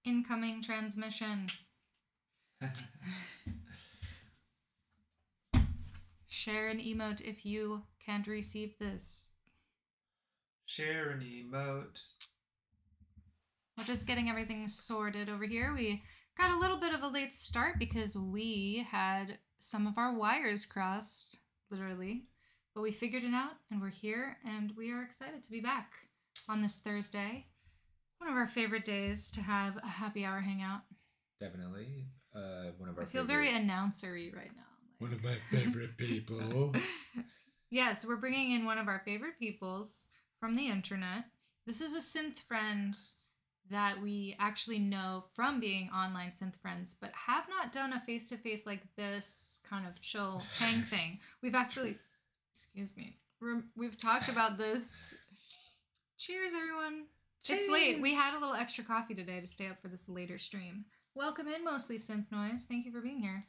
Incoming transmission. Share an emote if you can't receive this. Share an emote. We're just getting everything sorted over here. We got a little bit of a late start because we had some of our wires crossed, literally. But we figured it out, and we're here, and we are excited to be back on this Thursday. One of our favorite days to have a happy hour hangout. Definitely. One of our I feel very announcery right now. One of my favorite people. Yes, we're bringing in one of our favorite peoples from the internet. This is a synth friend that we actually know from being online synth friends, but have not done a face-to-face like this kind of chill hang thing. We've actually, excuse me, we've talked about this. Cheers, everyone. Cheers. It's late. We had a little extra coffee today to stay up for this later stream. Welcome in, Mostly Synth Noise. Thank you for being here.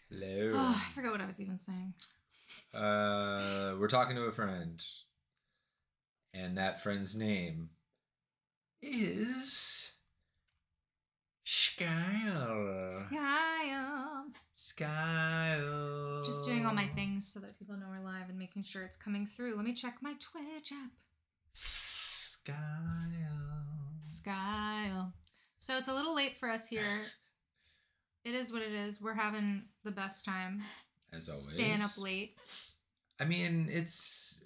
Hello. Oh, I forgot what I was even saying. We're talking to a friend, and that friend's name is Skyle. Skyle. Just doing all my things so that people know we're live and making sure it's coming through. Let me check my Twitch app. Skyle. So it's a little late for us here. It is what it is. We're having the best time. As always. Staying up late. I mean,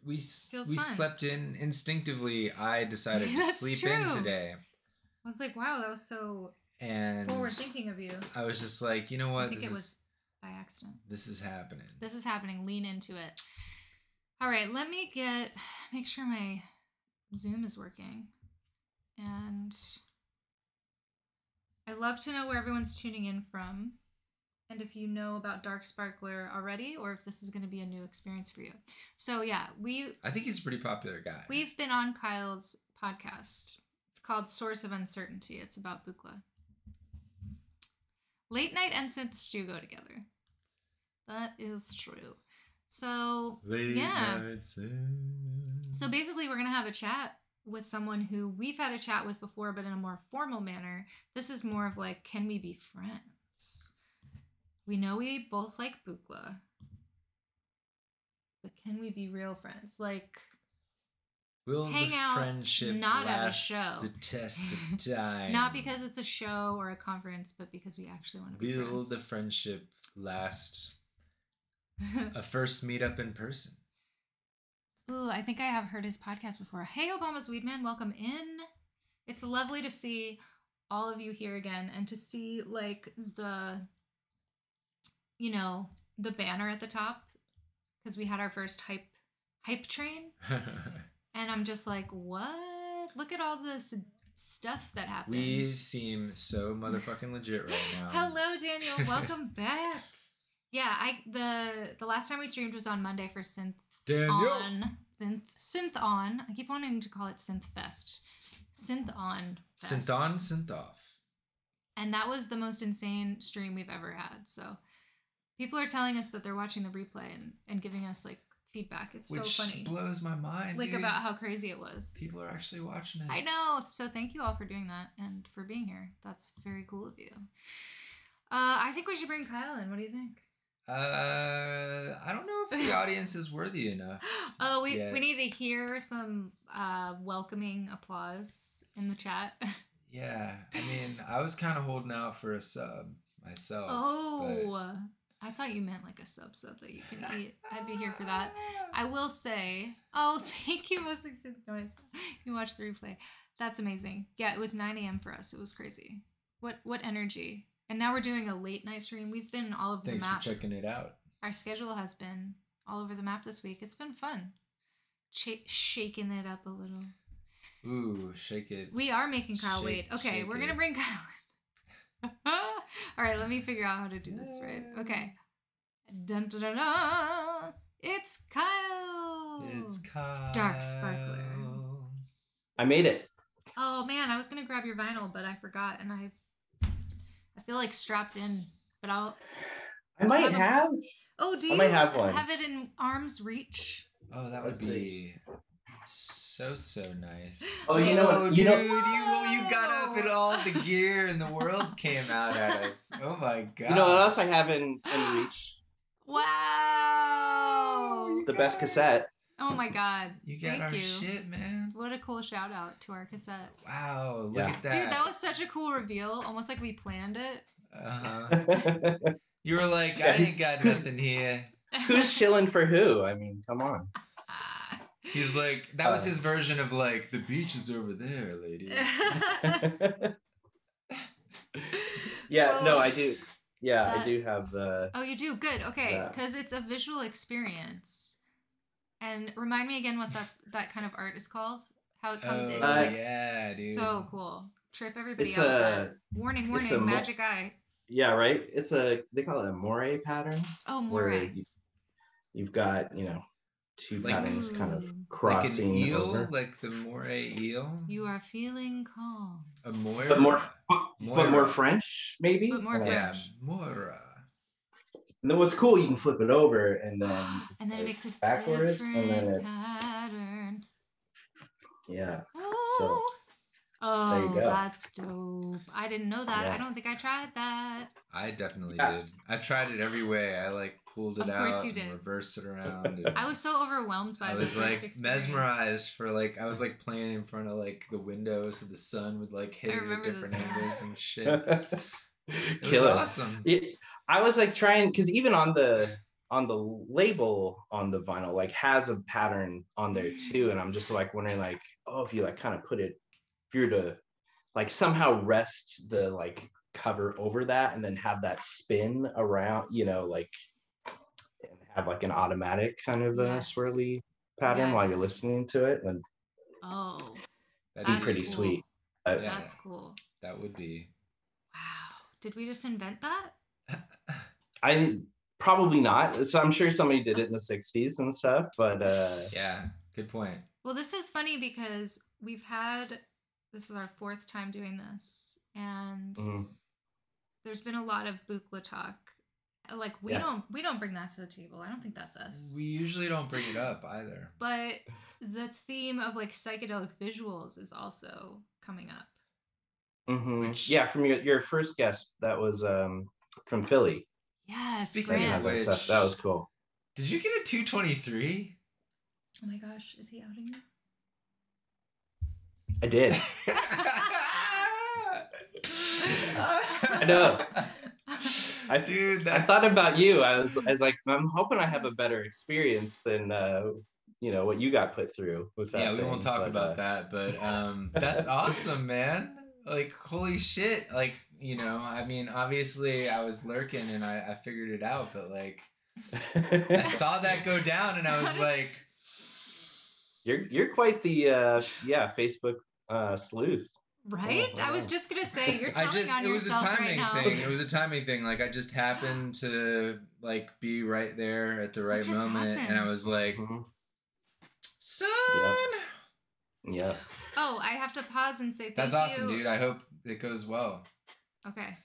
we slept in instinctively. I decided to sleep in today. I was like, wow, that was so forward thinking of you. I was just like, you know what? I think it was by accident. This is happening. This is happening. Lean into it. All right, let me make sure my Zoom is working. And I'd love to know where everyone's tuning in from. And if you know about Dark Sparkler already, or if this is going to be a new experience for you. So yeah, I think he's a pretty popular guy. We've been on Kyle's podcast. It's called Source of Uncertainty. It's about Buchla. Late night and synths do go together. That is true. So night synth. So basically we're going to have a chat with someone who we've had a chat with before, but in a more formal manner. This is more of like, can we be friends? We know we both like Buchla, but can we be real friends? Like, will hang the out, friendship not last at a show. The test of time. Not because it's a show or a conference, but because we actually want to be friends. Will the friendship last a first meetup in person? Ooh, I think I have heard his podcast before. Hey, Obama's Weed Man, welcome in. It's lovely to see all of you here again and to see like the banner at the top, because we had our first hype train. And I'm just like, what? Look at all this stuff that happened. We seem so motherfucking legit right now. Hello, Daniel. Welcome back. Yeah, the last time we streamed was on Monday for Synth On. Synth On. I keep wanting to call it Synth Fest. Synth On Fest. Synth On, Synth Off. And that was the most insane stream we've ever had. So people are telling us that they're watching the replay and giving us like feedback. It's so funny. Which blows my mind. Like, dude. About how crazy it was. People are actually watching it. I know. So thank you all for doing that and for being here. That's very cool of you. I think we should bring Kyle in. What do you think? I don't know if the audience is worthy enough. Oh, we need to hear some welcoming applause in the chat. Yeah, I mean, I was kind of holding out for a sub myself. Oh, I thought you meant like a sub that you can eat. I'd be here for that. I will say, oh, thank you, Mostly Synth Noise. You watched the replay. That's amazing. Yeah, it was 9 a.m. for us. It was crazy. What energy. And now we're doing a late night stream. We've been all over the map. Thanks for checking it out. Our schedule has been all over the map this week. It's been fun. Shaking it up a little. Ooh, shake it. We are making Kyle wait. Okay, we're going to bring Kyle in. All right, let me figure out how to do this right. Okay. Dun, dun, dun, dun. It's Kyle. It's Kyle. Dark Sparkler. I made it. Oh, man, I was going to grab your vinyl, but I forgot, and I feel like strapped in, but I might have. Oh, do you I might have one. Have it in arm's reach? Oh, that would be So nice. Oh, you know what? Dude, you got up and all the gear in the world came out at us. Oh my god. You know what else I have in reach? Wow. The best cassette. Oh my god. You got our shit, man. What a cool shout out to our cassette. Wow, look at that. Dude, that was such a cool reveal. Almost like we planned it. You were like, I ain't got nothing here. Who's chilling for who? I mean, come on. He's like, that was his version of like, the beach is over there, ladies. Yeah, no, I do. Yeah, I do have the. Oh, you do? Good. Okay, because it's a visual experience. And remind me again what that kind of art is called. How it comes in. It's like dude. So cool. Trip everybody out with that. Warning, magic eye. Yeah, right? They call it a moire pattern. Oh, moire. You've got, two patterns kind of crossing like an eel, over. Like the moire eel. You are feeling calm. A moire. But more French, maybe? But more French. Yeah, moire. And then what's cool, you can flip it over and then and then it makes a backwards and then it's pattern. Yeah. Ooh. So there you go. That's dope. I didn't know that. I don't think I tried that. I definitely did. I tried it every way. I like pulled it out and reversed it around. And I was so overwhelmed by this experience. Mesmerized for like, I was like playing in front of like the window so the sun would like hit it at different angles and shit. It was awesome. I was like trying, because even on the label on the vinyl like has a pattern on there too, and I'm just like wondering like, oh, if you like kind of put it, if you were to like somehow rest the like cover over that and then have that spin around, like, and have like an automatic kind of swirly pattern while you're listening to it, and that'd be pretty sweet. That's cool. That would be. Wow. Did we just invent that? I probably not. So I'm sure somebody did it in the 60s and stuff, but yeah, good point. Well, this is funny because this is our 4th time doing this, and there's been a lot of Buchla talk. Like we don't bring that to the table. I don't think that's us. We usually don't bring it up either. But the theme of like psychedelic visuals is also coming up. Mm-hmm. Yeah, from your first guest, that was from Philly. Yes, speaking of which, that was cool. Did you get a 223? Oh my gosh, is he outing you? I did. I know. I thought about you. I was like, I'm hoping I have a better experience than what you got put through with that. Yeah, we won't talk about that, but that's awesome, man. Like, holy shit. Like, I mean, obviously I was lurking and I figured it out, but like I saw that go down and I was like, you're quite the Facebook sleuth. Right? I was just gonna say, you're telling on yourself right now. It was a timing thing. Like I just happened to like be right there at the right moment, and I was like, son. Yeah. Oh, I have to pause and say thank you. That's awesome, dude. I hope it goes well. Okay.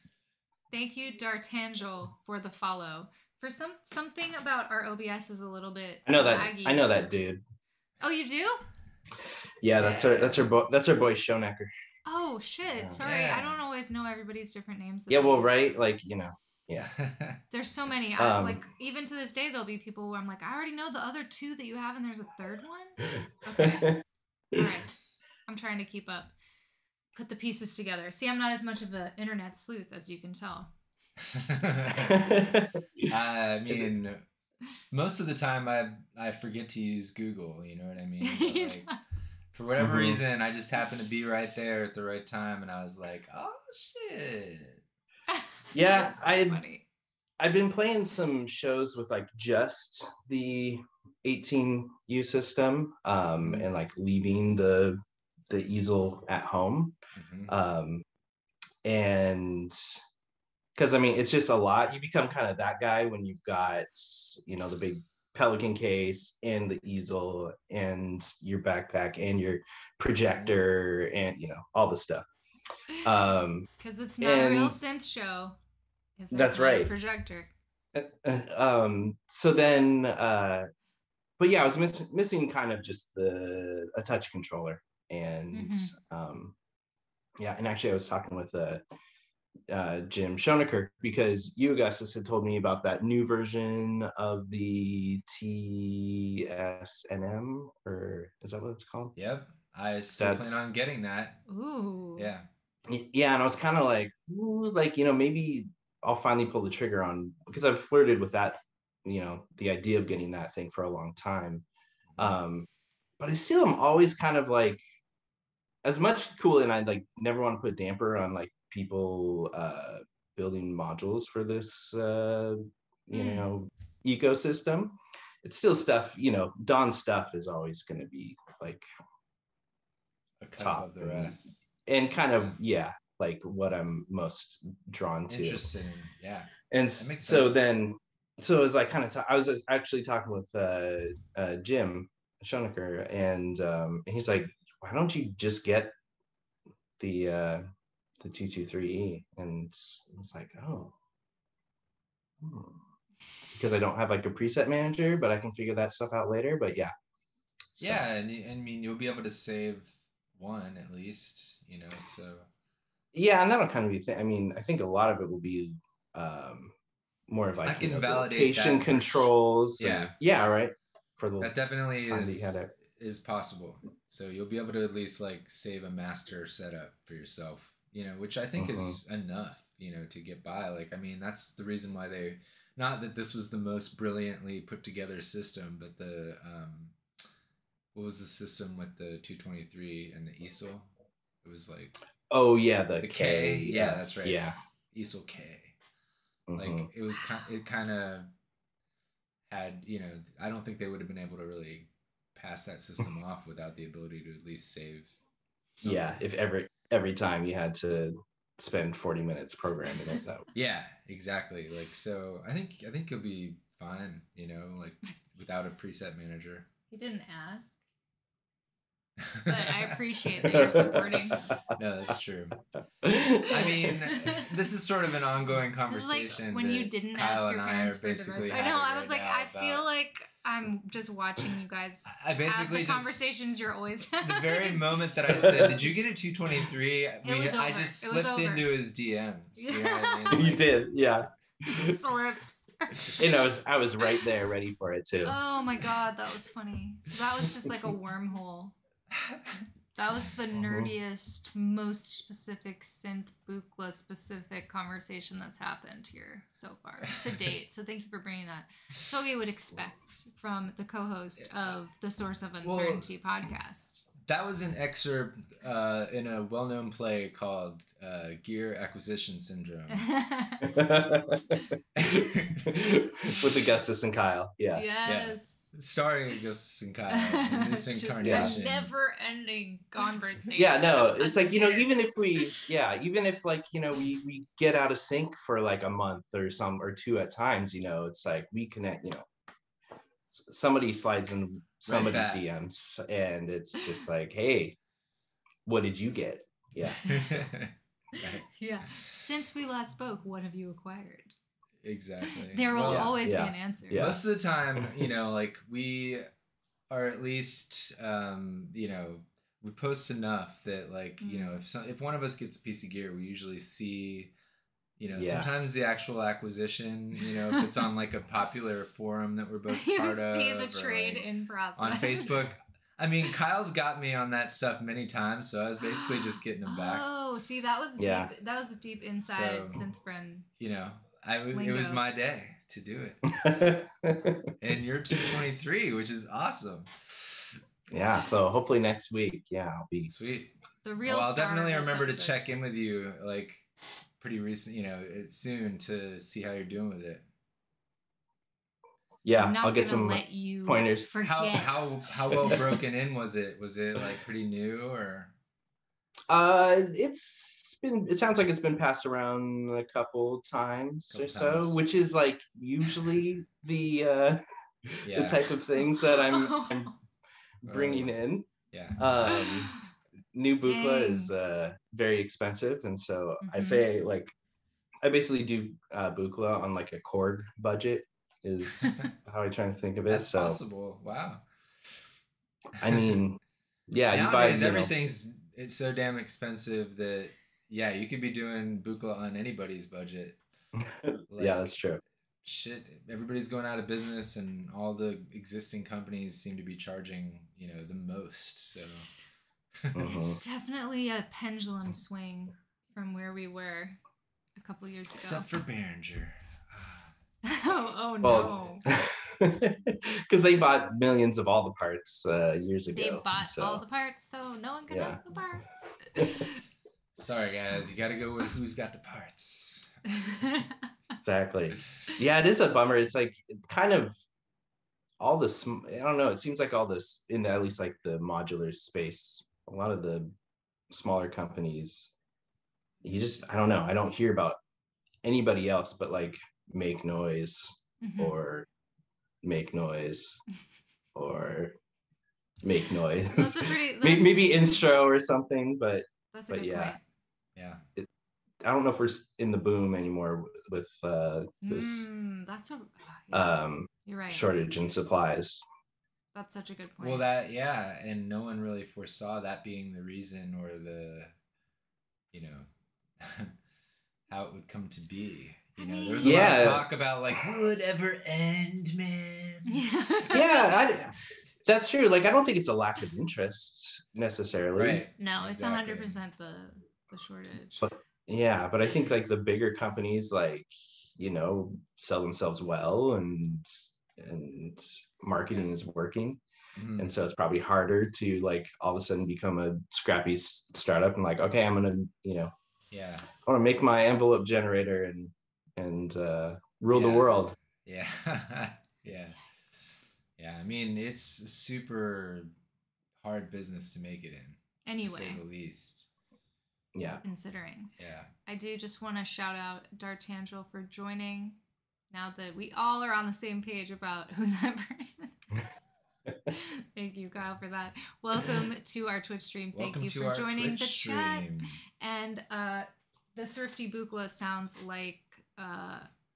Thank you, D'Artangel, for the follow. For something about our OBS is a little bit laggy. I know that dude. Oh, you do? Yeah, that's our boy Schonecker. Oh shit! Yeah. Sorry, I don't always know everybody's different names. Yeah, well, right, like yeah. There's so many. Like even to this day, there'll be people where I'm like, I already know the other 2 that you have, and there's a 3rd one. Okay. All right. I'm trying to keep up. Put the pieces together. See, I'm not as much of an internet sleuth as you can tell. I mean, most of the time I forget to use Google. You know what I mean? Like, for whatever reason, I just happened to be right there at the right time, and I was like, "Oh shit!" Yeah, I've been playing some shows with like just the 18U system, and like leaving the easel at home, and because I mean it's just a lot. You become kind of that guy when you've got the big Pelican case and the easel and your backpack and your projector and all the stuff. Because it's not a real synth show. If that's right. Projector. So then but yeah, I was missing kind of just a touch controller, and yeah, and actually I was talking with Jim Schoneker, because you, Augustus, had told me about that new version of the TSNM, or is that what it's called? Yep, I still plan on getting that. Ooh. Yeah. Yeah, and I was kind of like, ooh, like, you know, maybe I'll finally pull the trigger on, because I've flirted with that, you know, the idea of getting that thing for a long time. But I still am always kind of like, as much cool, and I like never want to put damper on like people building modules for this you know, ecosystem. It's still stuff, you know, Don's stuff is always going to be like a cut top above the rest, and kind of like what I'm most drawn to. Interesting. Yeah. And so then, so as I kind of I was actually talking with Jim Schoneker, and he's like, why don't you just get the 223E? And I was like, oh, because I don't have like a preset manager, but I can figure that stuff out later. But yeah. So. Yeah, and I mean, you'll be able to save one at least, you know, so. Yeah, and that'll kind of be I mean, I think a lot of it will be more of like, I can validate location that controls. Yeah. Yeah, right. For the that definitely is possible. So you'll be able to at least like save a master setup for yourself, you know, which I think is enough, you know, to get by. Like, I mean, that's the reason why they, not that this was the most brilliantly put together system, but the what was the system with the 223 and the easel? It was like, oh yeah, the K. Yeah, that's right. Yeah, easel K. Like it was it kind of had, you know, I don't think they would have been able to really pass that system off without the ability to at least save something. Yeah, if every time you had to spend 40 minutes programming it, that yeah, exactly. Like, so I think you'll be fine, you know, like without a preset manager. He didn't ask, but I appreciate that you're supporting. No, that's true. I mean, this is sort of an ongoing conversation. Like when you didn't Kyle ask your parents for divorce. I know. I was like, I feel like I'm just watching you guys. I basically have the conversations you're always having. The very moment that I said, "Did you get a 223?" I just slipped into his DMs. You know what I mean? Like, you did, yeah. Slipped. And I was right there, ready for it too. Oh my god, that was funny. So that was just like a wormhole. That was the nerdiest, most specific synth Buchla specific conversation that's happened here so far to date. So thank you for bringing that. It's what we would expect from the co-host of the Source of Uncertainty podcast. That was an excerpt in a well-known play called Gear Acquisition Syndrome. With Augustus and Kyle. Yeah. Yes. Starring Augustus and Kyle in this incarnation. Just a never-ending conversation. Yeah, no, it's like, you know, even if like, you know, we get out of sync for like a month or two at times, you know, it's like we connect, you know, somebody slides in somebody's DMs and it's just like, hey, what did you get? Yeah. Yeah. Since we last spoke, what have you acquired? Exactly. There will always be an answer. Yeah. Most of the time, you know, like we are at least, you know, we post enough that like, you know, if one of us gets a piece of gear, we usually see, you know, sometimes the actual acquisition, you know, if it's on like a popular forum that we're both part of. You see the trade like in process. On Facebook. I mean, Kyle's got me on that stuff many times, so I was basically just getting them back. Oh, see, that was deep. That was a deep inside synth friend. You know, it was my day to do it. And you're 223, which is awesome. Yeah, so hopefully next week, I'll be sweet. The real I'll definitely remember to check in with you like pretty recent, you know, soon to see how you're doing with it. Yeah, I'll get some pointers. How well broken in was it? Was it like pretty new or? It sounds like it's been passed around a couple times or so, which is like usually the type of things that I'm bringing in. Yeah. New Buchla is very expensive, and so I say like I basically do Buchla on like a chord budget. is how I try to think of it. That's So possible. Wow. I mean, yeah, you buy, Nowadays, it's so damn expensive that yeah, you could be doing Buchla on anybody's budget. yeah, Like that's true. shit, everybody's going out of business, and all the existing companies seem to be charging, the most. So It's definitely a pendulum swing from where we were a couple years ago. Except for Behringer. Oh Well, no. Because they bought millions of all the parts years ago. They bought all the parts, so no one could have the parts. Sorry, guys. You got to go with who's got the parts. Exactly. Yeah, it is a bummer. It's like kind of all this. I don't know. It seems like all this in at least like the modular space. A lot of the smaller companies, I don't know. I don't hear about anybody else but like Make Noise or Make Noise or Make Noise. That's a pretty. Maybe Instro or something, but that's a good point. Yeah. I don't know if we're in the boom anymore with this. That's a. You're right. Shortage in supplies. That's such a good point. Well, and no one really foresaw that being the reason or the, how it would come to be. There was a lot of talk about like, will it ever end, man? Yeah, that's true. Like, I don't think it's a lack of interest necessarily. Right. No, it's 100% the shortage. But I think like the bigger companies, like, sell themselves well and marketing is working. And so it's probably harder to like all of a sudden become a scrappy startup and like, okay, I'm gonna, I want to make my envelope generator and rule the world. Yeah. Yeah. I mean, it's a super hard business to make it in. Anyway, to say the least. Yeah. Considering. Yeah. I do just want to shout out D'Artangel for joining. Now that we all are on the same page about who that person is. Thank you, Kyle, for that. Welcome to our Twitch stream. Thank you for joining the chat. And the Thrifty Buchla sounds like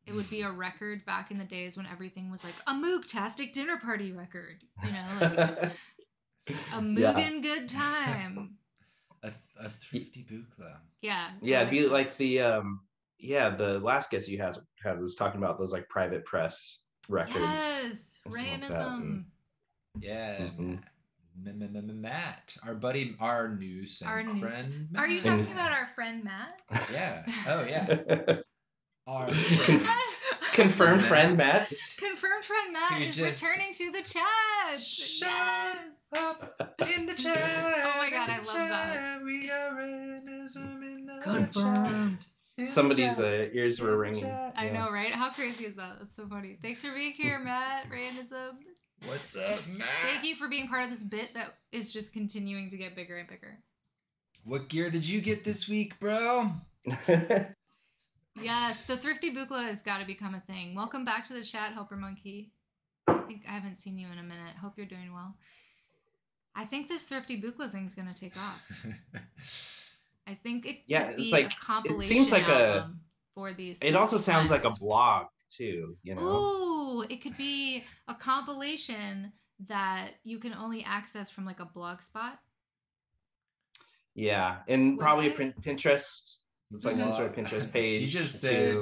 it would be a record back in the days when everything was like a Moog-tastic dinner party record. Like a Moogan good time. A Thrifty Buchla. Yeah. Yeah, it'd be like the last guest you had was talking about those like private press records. Yes, Rayanism. Yeah. Matt, our buddy, our new friend. Matt. Are you talking about our friend Matt? Yeah. Oh yeah. Our confirmed friend Matt. Confirmed friend Matt is returning to the chat. Shut up in the chat. Oh my god, I love that. We are in the confirmed. Somebody's ears were ringing. I know, right? How crazy is that? That's so funny. Thanks for being here, Matt. Randomism. What's up, Matt? Thank you for being part of this bit that is just continuing to get bigger and bigger. What gear did you get this week, bro? Yes, the Thrifty Buchla has got to become a thing. Welcome back to the chat, Helper Monkey. I think I haven't seen you in a minute. Hope you're doing well. I think this Thrifty Buchla thing's going to take off. I think it could be like, a compilation it seems like album for these. It also sounds like a blog too, Ooh, it could be a compilation that you can only access from like a blog spot. Yeah, and probably a Pinterest. It's like some sort of Pinterest page. She just said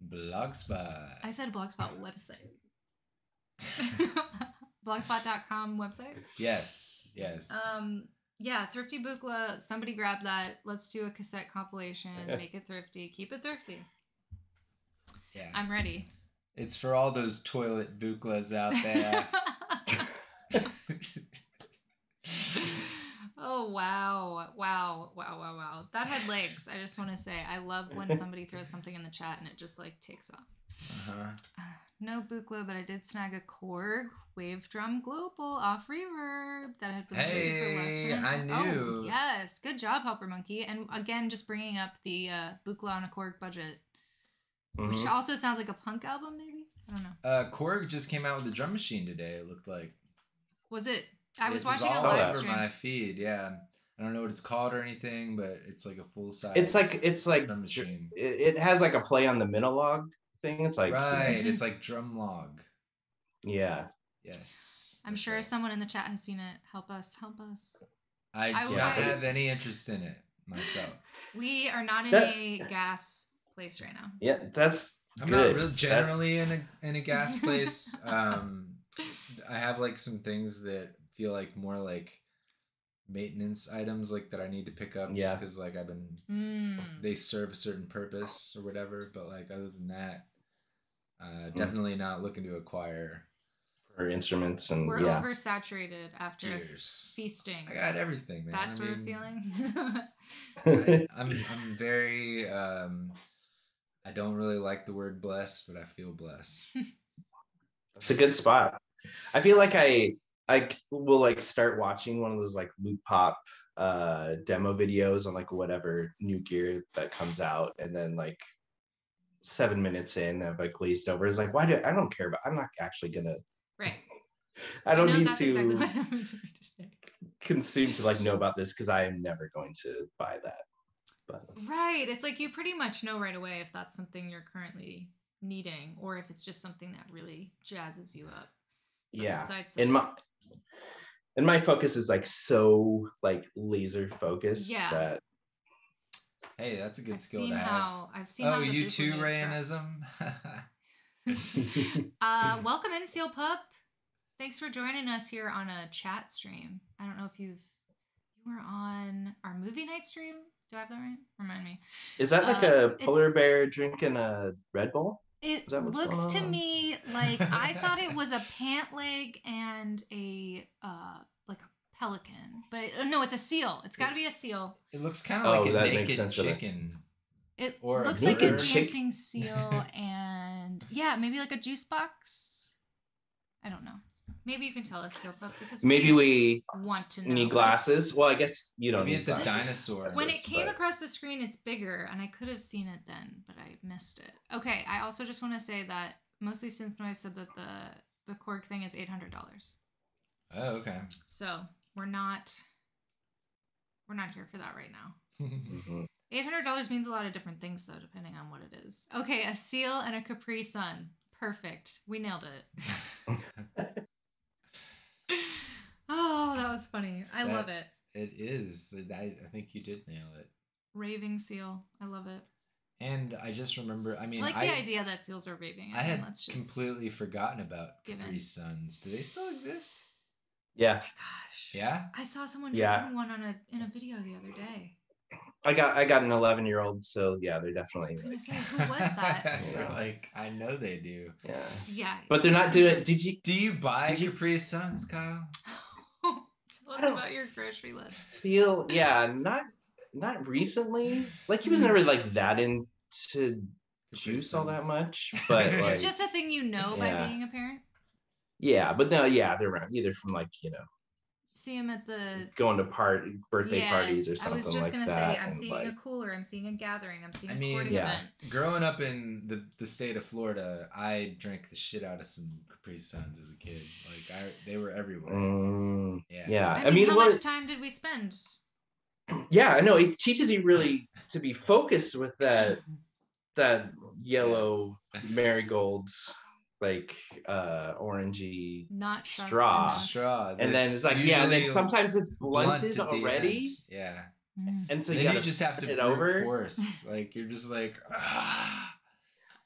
Blogspot. I said Blogspot website. Blogspot.com website? Yes. Yeah, Thrifty Buchla. Somebody grab that. Let's do a cassette compilation. Make it thrifty. Keep it thrifty. Yeah. I'm ready. It's for all those toilet Buchlas out there. Oh, wow. That had legs. I just want to say, I love when somebody throws something in the chat and it just like takes off. No Buchla, but I did snag a Korg Wave Drum Global off reverb that had been listed for less than. I knew. Oh, yes. Good job, Helper Monkey. And again, just bringing up the Buchla on a Korg budget. Which also sounds like a punk album, maybe? I don't know. Korg just came out with a drum machine today, it looked like. Was it? I was watching a live stream. Over my feed, yeah. I don't know what it's called or anything, but it's like a full size. It's like drum machine. It has like a play on the Minilog thing. It's like right. It's like drum log. Yeah. Yes. I'm sure someone in the chat has seen it. Help us. I don't have any interest in it myself. We are not in a gas place right now. Yeah, that's I'm good. not really generally in a gas place. I have like some things that feel like more like maintenance items like that I need to pick up just because like I've been they serve a certain purpose or whatever, but like other than that, definitely not looking to acquire for instruments. And we're oversaturated after gears. feasting. I got everything, man. That sort of feeling. I'm very I don't really like the word blessed, but I feel blessed. It's a good spot. I feel like I will like start watching one of those like loop pop demo videos on like whatever new gear that comes out, and then like 7 minutes in I've like glazed over. It's like, I don't care about, I'm not actually gonna right. I don't need that's to exactly what I'm going to be today. Consume to like know about this because I am never going to buy that. But right, it's like you pretty much know right away if that's something you're currently needing or if it's just something that really jazzes you up. Yeah, and my focus is like so like laser focused that. Hey, that's a good skill to have. I've seen how you too, Rayanism. Welcome in, Seal Pup. Thanks for joining us here on a chat stream. I don't know if you were on our movie night stream. Do I have that right? Remind me. Is that like a polar bear drinking a Red Bull? It looks to me like I thought it was a pant leg and a like a pelican, but no, it's a seal. It's got to be a seal. It looks kind of like a naked chicken. It looks like a dancing seal, and maybe like a juice box. I don't know. Maybe you can tell us, Seal Pup, because maybe we want to know. Need glasses. Well, I guess you don't. Maybe it's a dinosaur. When it came across the screen, it's bigger, and I could have seen it then, but I missed it. Okay, I also just want to say that Mostly Synth Noise said that the Korg thing is $800. Oh, okay. So we're not here for that right now. $800 means a lot of different things, though, depending on what it is. Okay, a seal and a Capri Sun. Perfect. We nailed it. Oh, that was funny. I love it. It is. I think you did nail it. Raving seal. I love it. And I just remember, I mean, I like the idea that seals are raving. I had completely forgotten about Capri Suns. Do they still exist? Yeah. Oh my gosh. Yeah? I saw someone drinking one in a video the other day. I got an 11-year-old, so yeah, they're definitely. I was gonna say, who was that? You're like, I know they do. Yeah. Yeah. But they're not doing. Do you buy Capri Suns, Kyle? Tell us about your grocery list. Not recently. Like he was never like that into juice all that much, but like, it's just a thing by being a parent. Yeah, but no, they're around either from like see him at the going to birthday parties or something like that. I was just gonna say, I'm seeing a cooler, I'm seeing a gathering, I'm seeing a sporting event. Growing up in the state of Florida, I drank the shit out of some Capri Suns as a kid. Like they were everywhere. Yeah. I mean, how much time did we spend? Yeah, I know. It teaches you really to be focused with that yellow marigolds. Like orangey not straw, and then it's like and then sometimes it's blunted already. Yeah, and so you just have to it over. Force. Like you're just like,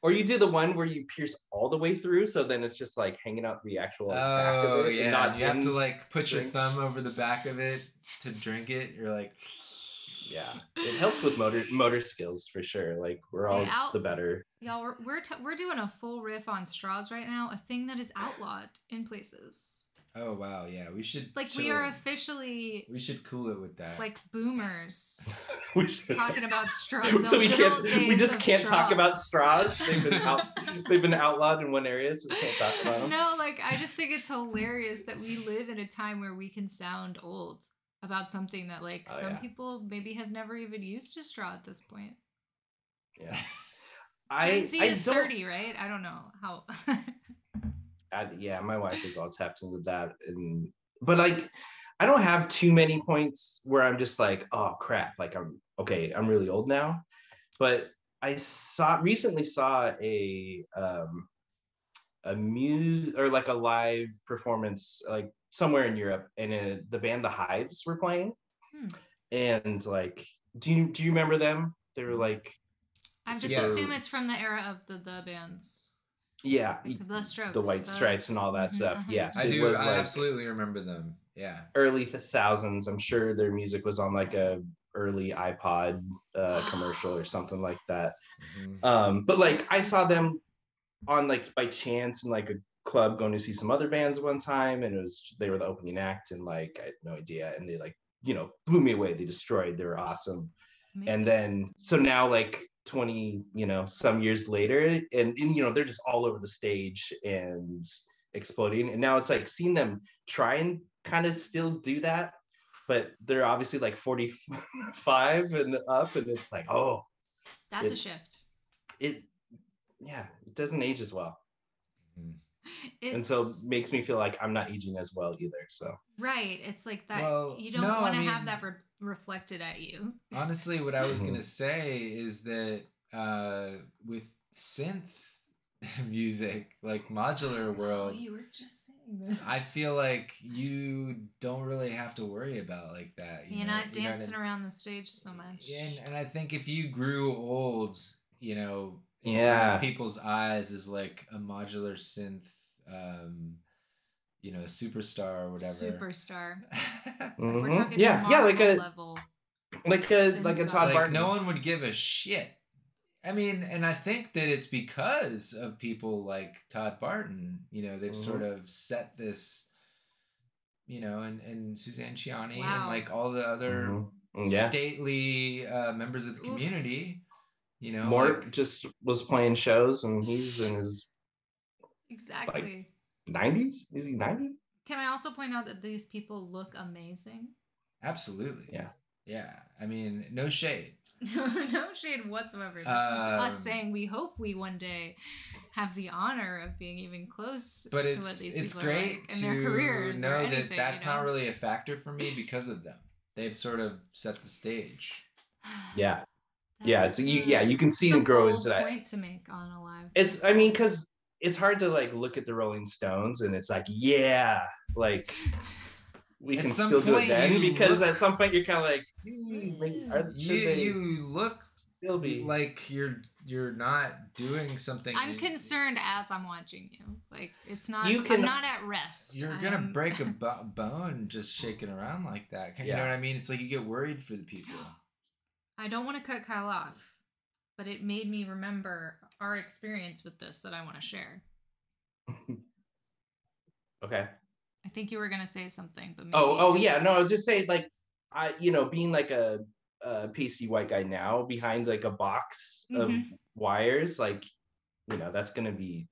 or you do the one where you pierce all the way through, so then it's just like hanging out the actual back of it. Yeah, you have to like put your thumb over the back of it to drink it. You're like. Yeah, it helps with motor skills for sure. Like we're all the better. Y'all, we're doing a full riff on straws right now. A thing that is outlawed in places. Oh wow, yeah, we should. Like we are officially. We should cool it with that. Like boomers. We should talking about straws. So we just can't talk about straws. They've been outlawed in one area, so we can't talk about them. No, like I just think it's hilarious that we live in a time where we can sound old about something that like some people maybe have never even used a straw at this point. Yeah. Gen Z is 30, right? I don't know how. My wife is all taps into that, but like I don't have too many points where I'm just like, oh crap, like I'm really old now. But recently saw a or like a live performance like somewhere in Europe, and the band The Hives were playing, and like, do you remember them? They were like, I'm just assume it's from the era of the bands. Yeah, like the Strokes, the White Stripes, and all that stuff. Yeah, so I do. I absolutely remember them. Yeah, early thousands. I'm sure their music was on like a early iPod commercial or something like that. But like I saw them on like by chance in like a club going to see some other bands one time, and they were the opening act, and like I had no idea, and they like blew me away. They destroyed. They were awesome. Amazing. And then so now like 20 some years later, and they're just all over the stage and exploding, and now it's like seeing them try and kind of still do that, but they're obviously like 45 and up, and it's like, oh, that's a shift. It doesn't age as well. And so it makes me feel like I'm not aging as well either. So right, it's like that. Well, you don't want to have that reflected at you. Honestly, what I was gonna say is that with synth music, like modular world, you were just saying this. I feel like you don't really have to worry about like that. You're not dancing around the stage so much. And I think if you grew old, in people's eyes as like a modular synth, superstar or whatever. Superstar. We're talking like a level. Like a Todd Barton. No one would give a shit. I mean, and I think that it's because of people like Todd Barton. They've sort of set this, and Suzanne Ciani and like all the other stately members of the community. Mort like, just was playing shows, and he's in his exactly 90s. Is he 90? Can I also point out that these people look amazing? Absolutely. Yeah. I mean, no shade. No shade whatsoever. This is us saying we hope we one day have the honor of being even close to what these people are like in their careers. Know that that's not really a factor for me because of them. They've sort of set the stage. Yeah. You can see them grow into that. Point to make on a live. Because it's hard to like look at the Rolling Stones and it's like, like we can still do it then, because at some point you're kind of like, you look still be like you're not doing something. I'm concerned as I'm watching you. Like it's not. I'm not at rest. You're gonna break a bone just shaking around like that. You know what I mean? It's like you get worried for the people. I don't want to cut Kyle off, but it made me remember our experience with this that I want to share. Okay. I think you were gonna say something, but maybe no, I was just saying, like, I being like a pasty white guy now behind like a box of wires, like, that's gonna be,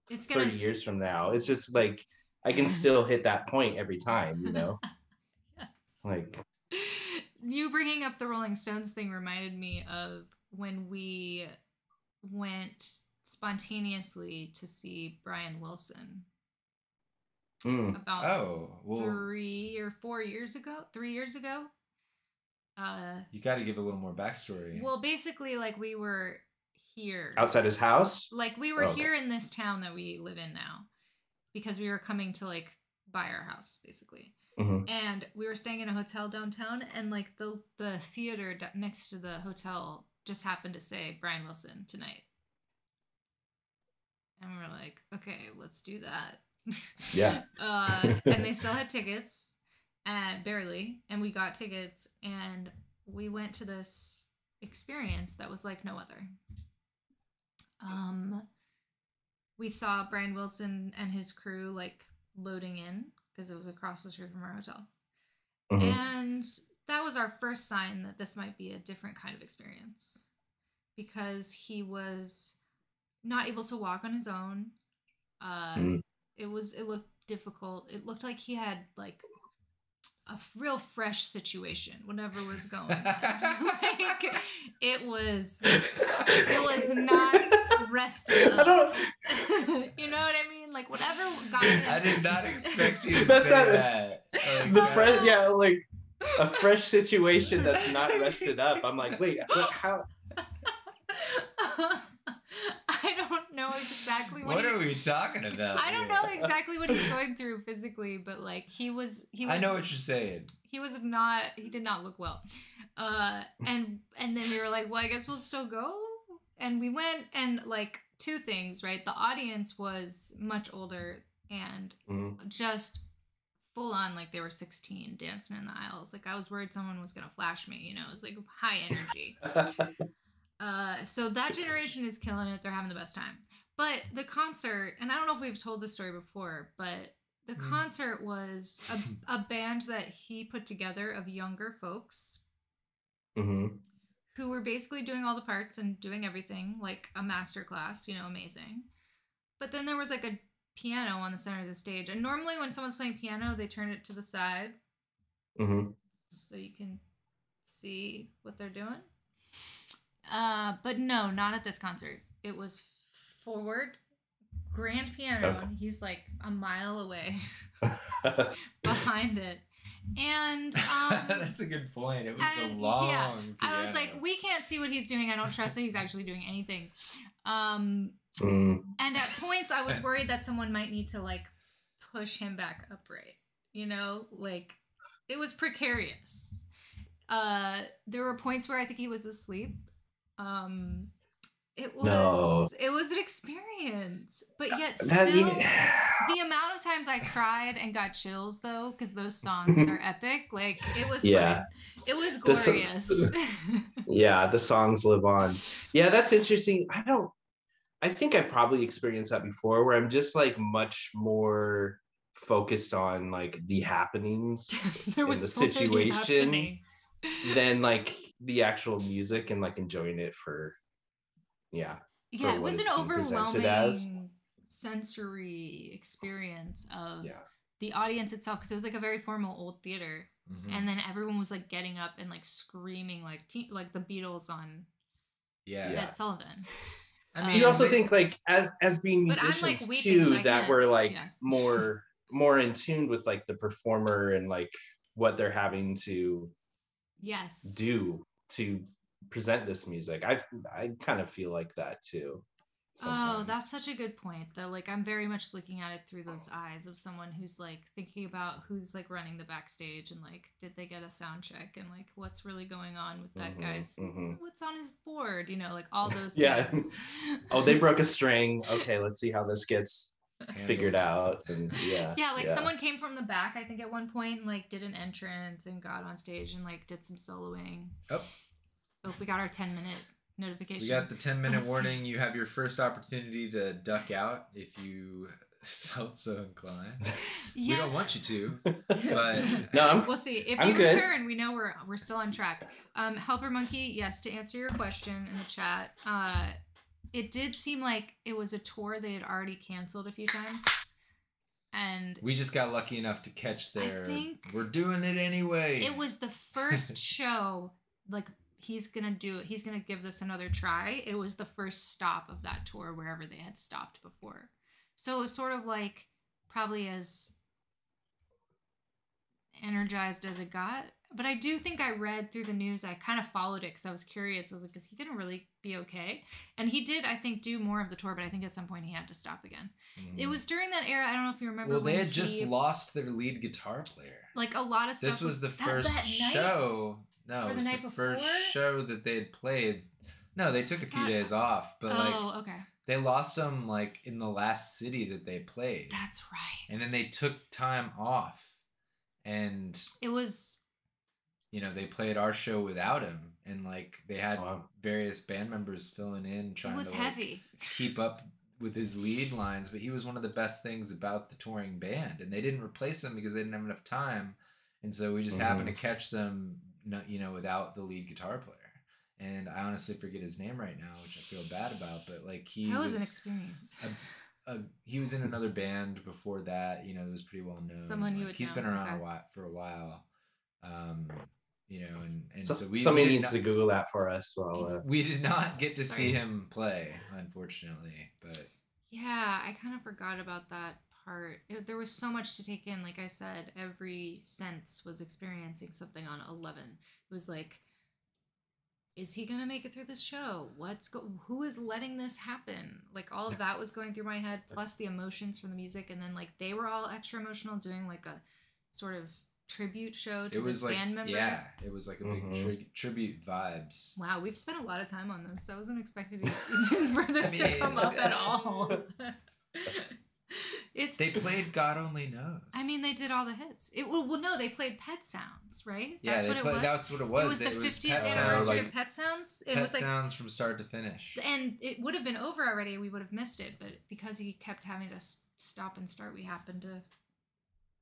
it's 30 years from now. It's just like I can still hit that point every time, Yes. Like, you bringing up the Rolling Stones thing reminded me of when we went spontaneously to see Brian Wilson. About 3 or 4 years ago. 3 years ago. You got to give a little more backstory. Well, basically, like we were here outside his house. Like we were here in this town that we live in now, because we were coming to like buy our house, basically. And we were staying in a hotel downtown, and like the theater next to the hotel just happened to say Brian Wilson tonight. And we were like, okay, let's do that. Yeah. And they still had tickets, and barely, and we got tickets, and we went to this experience that was like no other. We saw Brian Wilson and his crew like loading in, because it was across the street from our hotel. And that was our first sign that this might be a different kind of experience, because he was not able to walk on his own. It looked difficult. It looked like he had like a real fresh situation, whatever was going on. Like it was not rested up. You know what I mean? Like whatever got him. I did not expect you to say that. The friend, like a fresh situation that's not rested up. I'm like, wait, how? I don't know exactly what are we talking about? I don't know exactly what he's going through physically, but like he was. I know what you're saying. He did not look well. And then we were like, well, I guess we'll still go. And we went, and like two things, right? The audience was much older and just full on, like they were 16 dancing in the aisles. Like I was worried someone was gonna flash me, it was like high energy. So that generation is killing it. They're having the best time. But the concert, and I don't know if we've told this story before, but the concert was a band that he put together of younger folks who were basically doing all the parts and doing everything, like a master class, amazing. But then there was like a piano on the center of the stage. And normally when someone's playing piano, they turn it to the side so you can see what they're doing. But no, not at this concert. It was forward, grand piano, and he's like a mile away behind it. And that's a good point. It was a long piano. I was like, we can't see what he's doing. I don't trust that he's actually doing anything. And at points I was worried that someone might need to like push him back upright. Like it was precarious. There were points where I think he was asleep. It was an experience, but yet still the amount of times I cried and got chills though, because those songs are epic. Like it was fun. It was glorious. The songs live on. Yeah, that's interesting. I think I've probably experienced that before, where I'm just like much more focused on like the happenings in the situation than like the actual music and like enjoying it for it was an overwhelming sensory experience of the audience itself, because it was like a very formal old theater, and then everyone was like getting up and like screaming like the Beatles on Ed Sullivan. I mean, you also think like as being musicians like too, that we're like more in tune with like the performer and like what they're having to do to present this music. I kind of feel like that too sometimes. Oh, that's such a good point though. Like I'm very much looking at it through those eyes of someone who's like thinking about who's like running the backstage and like did they get a sound check and like what's really going on with that guy's what's on his board, like all those things. Oh, they broke a string. Okay, let's see how this gets figured out. And someone came from the back I think at one point and like did an entrance and got on stage and like did some soloing. Oh, we got our 10-minute notification. We got the 10-minute warning. You have your first opportunity to duck out if you felt so inclined. We don't want you to, but we'll see. If you return, we know we're still on track. Helper Monkey, yes, to answer your question in the chat, it did seem like it was a tour they had already canceled a few times. And we just got lucky enough to catch their we're doing it anyway. It was the first show, like he's gonna give this another try. It was the first stop of that tour wherever they had stopped before. So it was sort of like probably as energized as it got. But I do think I read through the news, I kind of followed it because I was curious. I was like, is he gonna really be okay? And he did, I think, do more of the tour, but I think at some point he had to stop again. It was during that era, I don't know if you remember. Well, they had just lost their lead guitar player. Like a lot of stuff. This was the first show. No, it was the first show that they had played. No, they took a few days off, but they lost them like in the last city that they played. That's right. And then they took time off, and it was, they played our show without him, and like they had various band members filling in, trying to heavy. Keep up with his lead lines. But he was one of the best things about the touring band, and they didn't replace him because they didn't have enough time, and so we just happened to catch them. Without the lead guitar player, and I honestly forget his name right now, which I feel bad about. But like that was an experience. He was in another band before that. That was pretty well known. Someone you would. He's know. been around for a while. And so somebody needs to Google that for us. Well, we did not get to see him play, unfortunately. But yeah, I kind of forgot about that part. There was so much to take in. Like I said, every sense was experiencing something on 11. It was like, is he gonna make it through this show? Who is letting this happen? Like all of that was going through my head, plus the emotions from the music, and then like they were all extra emotional, doing like a sort of tribute show to this band member. Yeah, it was like a big tribute vibes. Wow, we've spent a lot of time on this. I wasn't expecting for this to come up at all. They played God Only Knows. I mean, they did all the hits. No, they played Pet Sounds, right? Yeah, That's what it was. That's what it was. It was the 50th anniversary of Pet Sounds. It was like Sounds from start to finish. And it would have been over already. We would have missed it, but because he kept having to stop and start, we happened to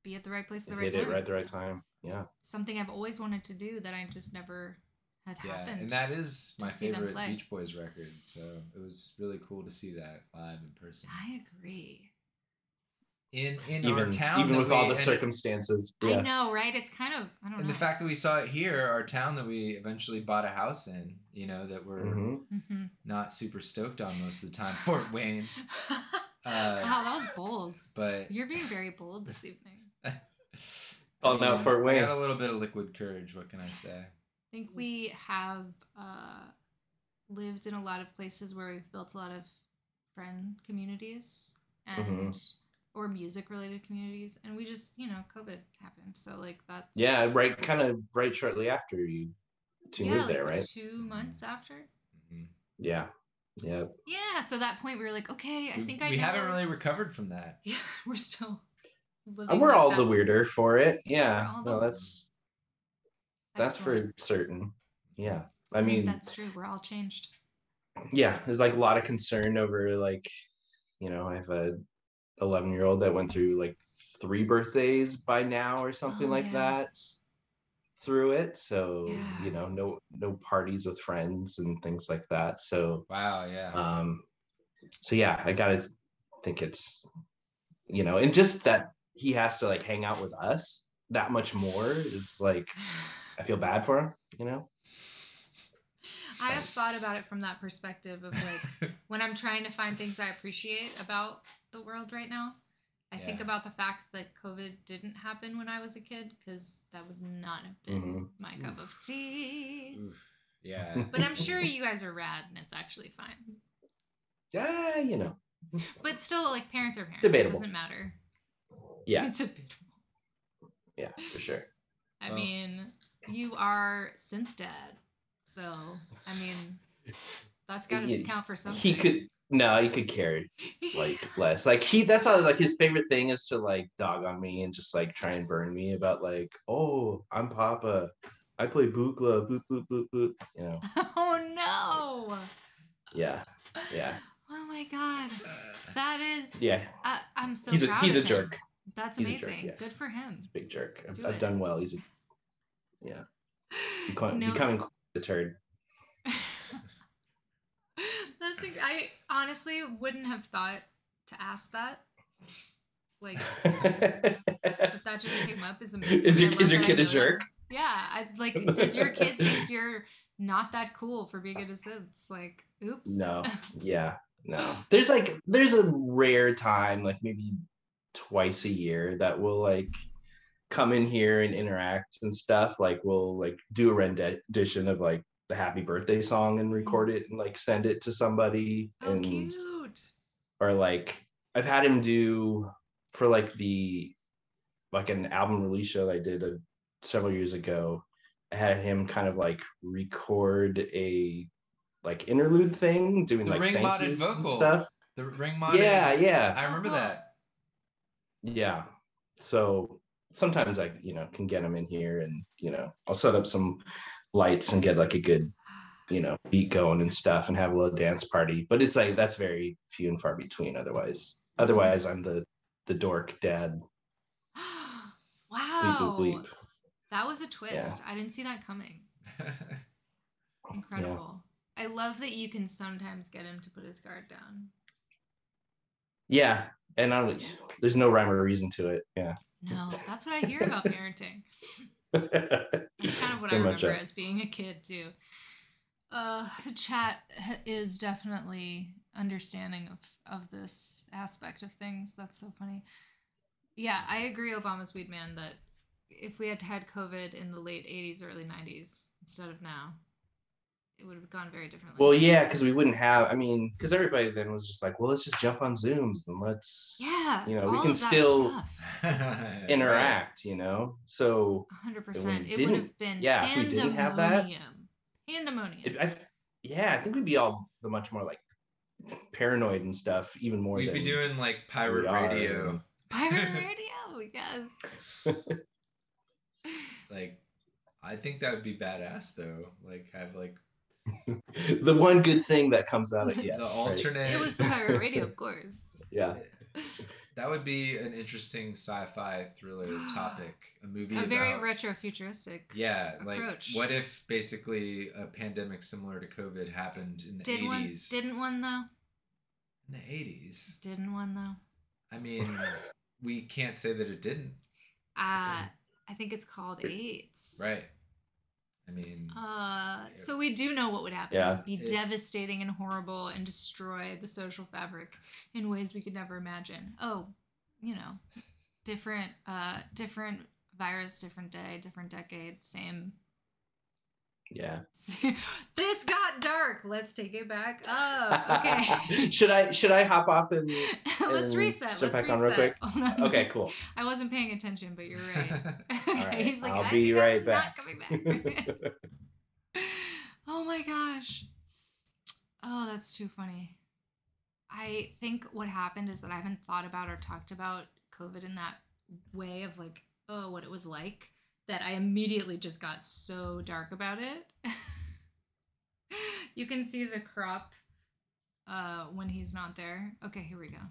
be at the right place at the right time. Hit it right at the right time. Yeah. Something I've always wanted to do that I just never had happened. And that is my favorite Beach Boys record. So it was really cool to see that live in person. I agree. In our town, even with all the circumstances. I know, right? It's kind of, I don't know. And the fact that we saw it here, our town that we eventually bought a house in, you know, that we're not super stoked on most of the time. Fort Wayne. Wow, that was bold. But you're being very bold this evening. Oh no, Fort Wayne. I got a little bit of liquid courage. What can I say? I think we have lived in a lot of places where we've built a lot of friend communities and or music related communities, and we just, you know, COVID happened, so like that's right shortly after you moved there, right? 2 months after. Yeah. So that point we were like, okay, we haven't really recovered from that. Yeah, we're still living. We're all the weirder for it. Yeah, no, that's excellent. for certain. Yeah, I mean that's true. We're all changed. Yeah, there's like a lot of concern over, like, you know, I have a 11-year-old that went through like 3 birthdays by now or something that through it. So you know, no parties with friends and things like that. So wow, yeah. So yeah, I gotta think it's, you know, and just that he has to like hang out with us that much more is like, I feel bad for him, you know. I have thought about it from that perspective of like when I'm trying to find things I appreciate about the world right now. I think about the fact that COVID didn't happen when I was a kid, because that would not have been my cup of tea. Yeah. But I'm sure you guys are rad and it's actually fine. Yeah, you know. But still, like, parents are parents. Debatable. It doesn't matter. Yeah. It's debatable. Yeah, for sure. I mean, you are Synth dad. So, I mean, that's got to count for something. He could care like less. Like that's how, like, his favorite thing is to like dog on me and just like try and burn me about like, oh, I'm Papa, I play Buchla, boop boop boop boop, you know. Oh no. Yeah. Oh my god. That is. Yeah. I'm so he's proud a of him. jerk. That's He's amazing. a jerk, yeah. Good for him. He's a big jerk. I've done well. He's becoming the turd. I honestly wouldn't have thought to ask that. Like, that just came up is amazing. Is your kid a jerk? Yeah, does your kid think you're not that cool for being into synths? Like, oops. No. Yeah. No. There's a rare time, like maybe twice a year, that we'll like come in here and interact and stuff. Like we'll like do a rendition of like the happy birthday song and record it and like send it to somebody. Oh, cute. Or like I've had him do for like an album release show I did several years ago. I had him kind of like record a like interlude thing, doing the like ring modded vocal stuff. The ring modded. Yeah. I remember that. Yeah. So sometimes I, you know, can get him in here and, you know, I'll set up some lights and get like a good, you know, beat going and stuff and have a little dance party. But it's like, that's very few and far between otherwise. Otherwise, I'm the dork dad. Wow. Bleep, bleep, bleep. That was a twist. Yeah. I didn't see that coming. Incredible. Yeah. I love that you can sometimes get him to put his guard down. Yeah. And there's no rhyme or reason to it. Yeah. No, that's what I hear about parenting. That's kind of what I remember as being a kid too. The chat is definitely understanding of this aspect of things. That's so funny. Yeah, I agree, Obama's weed man, that if we had had COVID in the late 80s, early 90s instead of now, it would have gone very differently. Well, yeah, because we wouldn't have. I mean, because everybody then was just like, well, let's just jump on Zooms and let's, Yeah, we all can of that still stuff. interact. So 100%. It would didn't, have been yeah, if we didn't have that, pandemonium. I think we'd be all the much more like paranoid and stuff, even more. We'd be doing like pirate radio. Pirate radio, yes. Like, I think that would be badass though. Like, have like the one good thing that comes out of the alternate. Right? It was the pirate radio, of course. Yeah. That would be an interesting sci-fi thriller topic. A movie a very retro-futuristic approach. What if basically a pandemic similar to COVID happened in the 80s? Didn't one though? In the 80s? Didn't one though? I mean, we can't say that it didn't. I think it's called AIDS. Right. I mean... So we do know what would happen. Yeah. It would be devastating and horrible and destroy the social fabric in ways we could never imagine. Oh, different virus, different day, different decade, same. Yeah. This got dark. Let's take it back up. Okay. should I hop off and let's reset. Jump Let's back reset. on real quick? Okay, cool. I wasn't paying attention, but you're right. All right. He's like, I'll be right back. Not coming back. Oh my gosh. Oh, that's too funny. I think what happened is that I haven't thought about or talked about COVID in that way of like, oh, what it was like, that I immediately just got so dark about it. You can see the crop when he's not there. Okay, here we go.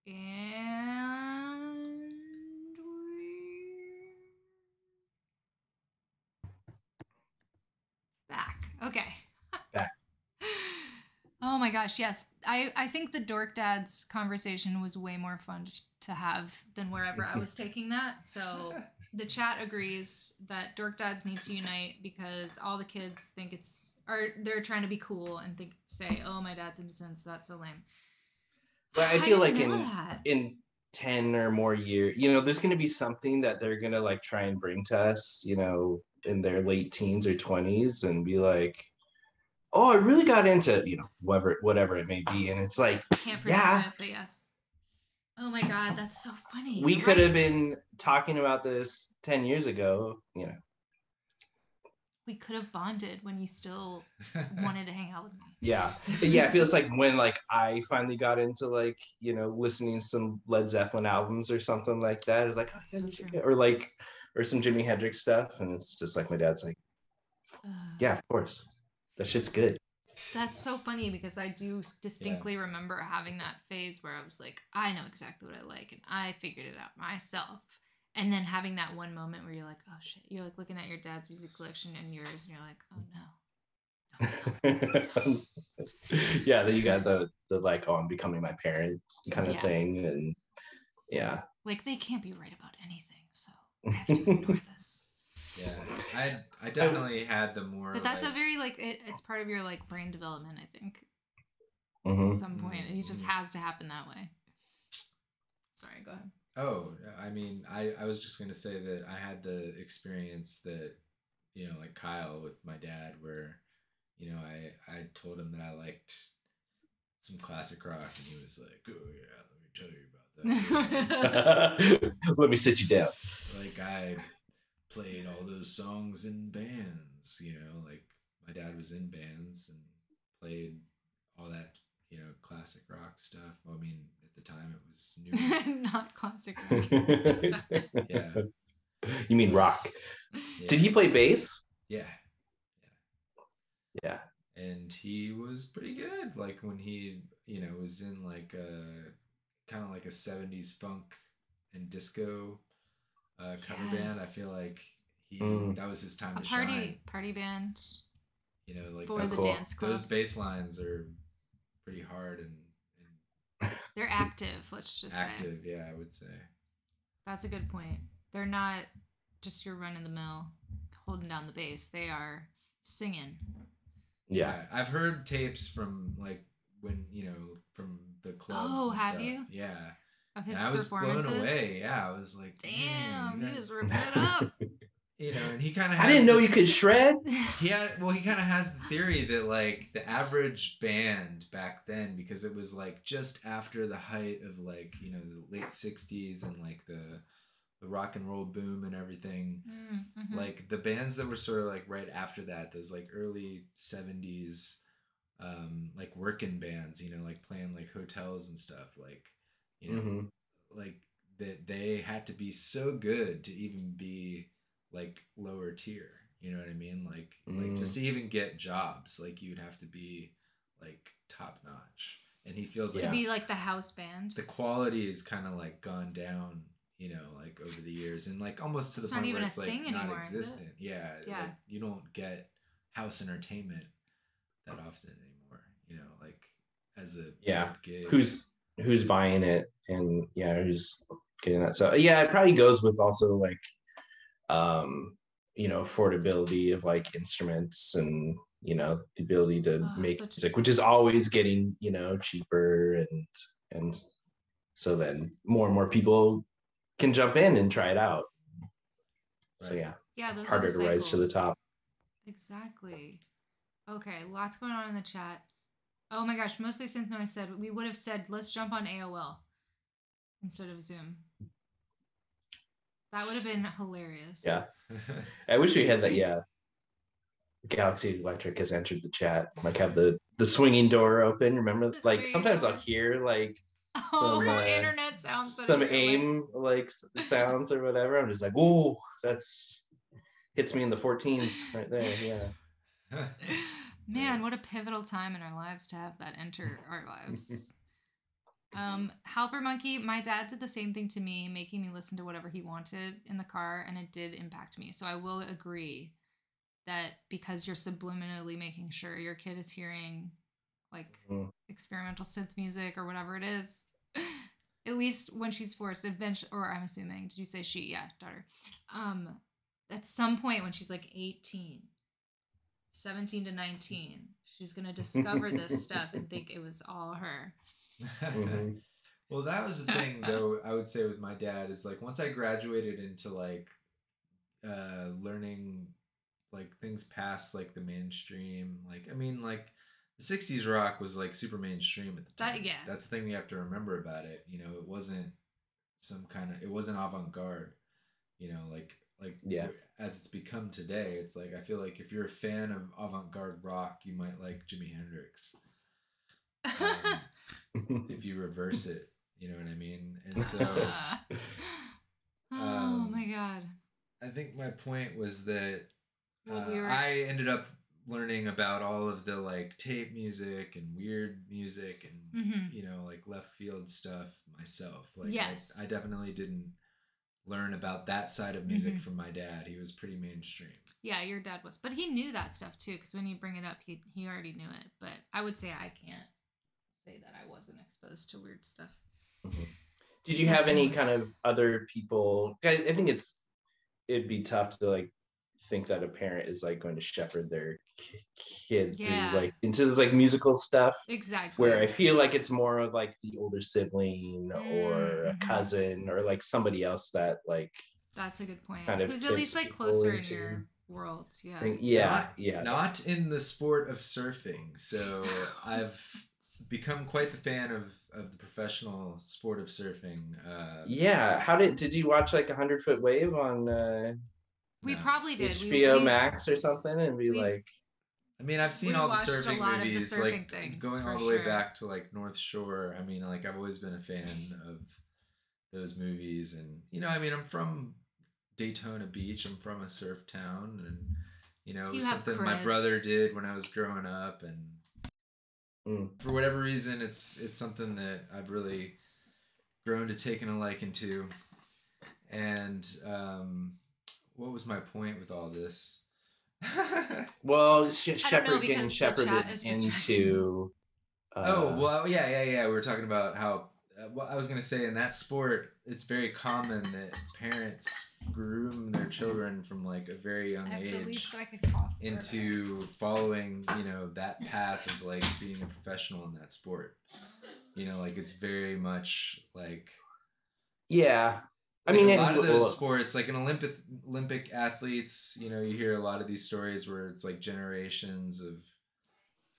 And we're back. Okay. Back. Oh my gosh, yes. I think the Dork Dads conversation was way more fun to have than wherever I was taking that. So the chat agrees that Dork Dads need to unite because all the kids think they're trying to be cool and say, oh, my dad's into Synth, that's so lame. But I feel like in 10 or more years, there's going to be something that they're going to like try and bring to us, in their late teens or 20s and be like, oh, I really got into, whatever it may be. And it's like, can't predict it, but yes. Oh my God, that's so funny. We could have been talking about this 10 years ago, We could have bonded when you still wanted to hang out with me. Yeah. Yeah, I feel it's like when like I finally got into like, listening to some Led Zeppelin albums or something like that. It's like, so true. Or some Jimi Hendrix stuff. And it's just like my dad's like, yeah, of course. That shit's good. That's so funny because I do distinctly remember having that phase where I was like, I know exactly what I like and I figured it out myself. And then having that one moment where you're like, oh shit, you're like looking at your dad's music collection and yours and you're like, oh no. Yeah, then you got the like, oh, I'm becoming my parent kind of thing. And yeah. Like they can't be right about anything, so I have to ignore this. Yeah, I definitely had the more. But that's a very like it's part of your like brain development, I think. Mm-hmm. At some point, it just has to happen that way. Sorry, go ahead. Oh, I mean, I was just gonna say that I had the experience that, like Kyle with my dad, where, I told him that I liked some classic rock, and he was like, "Oh yeah, let me tell you about that." Let me sit you down. Like I played all those songs in bands, like my dad was in bands and played all that, classic rock stuff. Well, I mean, at the time it was new. Not classic rock. Yeah. You mean rock? Yeah. Did he play bass? Yeah. Yeah. And he was pretty good. Like when he, was in like a kind of like a 70s funk and disco cover band. I feel like that was his time to shine. Party band. Like for the dance clubs. Those bass lines are pretty hard and they're active. Let's just say active. Yeah, I would say that's a good point. They're not just your run in the mill holding down the bass. They are singing. Yeah, I've heard tapes from like when from the clubs. Oh, and have stuff. you? Yeah. of his And I was performances? blown away. Yeah, I was like, damn, you he was guys, ripping it up. you know, and he kind of I didn't know you could shred. he kind of has the theory that like the average band back then, because it was like just after the height of like, you know, the late 60s and like the rock and roll boom and everything. Mm-hmm. Like the bands that were sort of like right after that, those like early 70s like working bands, you know, like playing like hotels and stuff, like, you know, like that they had to be so good to even be like lower tier, you know what I mean, like just to even get jobs, like you'd have to be like top notch. And he feels like to be like the house band, the quality is kind of like gone down, you know, like over the years, and like almost to the point where it's like not anymore, existent. Yeah, yeah. like you don't get house entertainment that often anymore, you know, like as a gig. Who's buying it, and who's getting that. So yeah, it probably goes with also like you know, affordability of like instruments, and you know, the ability to make music, which is always getting, you know, cheaper, and so then more and more people can jump in and try it out. So yeah, those harder are the to rise to the top. Exactly. Okay, lots going on in the chat. Oh my gosh, mostly Synth Noise said we would have said let's jump on AOL instead of Zoom. That would have been hilarious. Yeah. I wish we had that. Yeah. Galaxy Electric has entered the chat. Like have the swinging door open. Remember, like sometimes I'll hear like some internet sounds, some AIM like sounds or whatever. I'm just like, oh, that's hits me in the 14s right there. Yeah. Man, what a pivotal time in our lives to have that enter our lives. Halper Monkey, my dad did the same thing to me, making me listen to whatever he wanted in the car, and it did impact me. So I will agree that because you're subliminally making sure your kid is hearing like experimental synth music or whatever it is, at least when she's forced eventually, or I'm assuming, did you say she? Yeah, daughter. At some point when she's like 18, 17 to 19, she's gonna discover this stuff and think it was all her. Well, that was the thing though, I would say with my dad, is like once I graduated into like learning like things past like the mainstream, like I mean like the 60s rock was like super mainstream at the time. That's the thing you have to remember about it, you know, it wasn't it wasn't avant-garde, you know, like as it's become today. It's like I feel like if you're a fan of avant-garde rock, you might like Jimi Hendrix. If you reverse it, you know what I mean? And so oh my god, I think my point was that I ended up learning about all of the like tape music and weird music and you know, like left field stuff myself. Like I definitely didn't learn about that side of music from my dad. He was pretty mainstream. Yeah, your dad was, but he knew that stuff too, because when you bring it up, he already knew it. But I would say I can't say that I wasn't exposed to weird stuff. Did you have any kind of other people? I think it'd be tough to like think that a parent is like going to shepherd their kid through like into this like musical stuff. Exactly. Where I feel like it's more of like the older sibling or a cousin or like somebody else that like. That's a good point. Kind of who's at least like closer in your world. Yeah. Not in the sport of surfing. So I've become quite the fan of the professional sport of surfing. How did you watch like 100-Foot Wave on we probably did HBO Max or something and like I mean, I've seen all the surfing movies, like going all the way back to like North Shore. I mean, like I've always been a fan of those movies, and you know, I mean, I'm from Daytona Beach. I'm from a surf town, and you know, it was something my brother did when I was growing up, and for whatever reason, it's something that I've really grown to taking a liking to. And what was my point with all this? Well, getting shepherded into. We were talking about how. Well, I was gonna say in that sport, it's very common that parents groom their children from like a very young age into following, you know, that path of like being a professional in that sport. You know, like it's very much like Yeah. I Like mean, a and lot of those sports, like in Olympic athletes, you know, you hear a lot of these stories where it's like generations of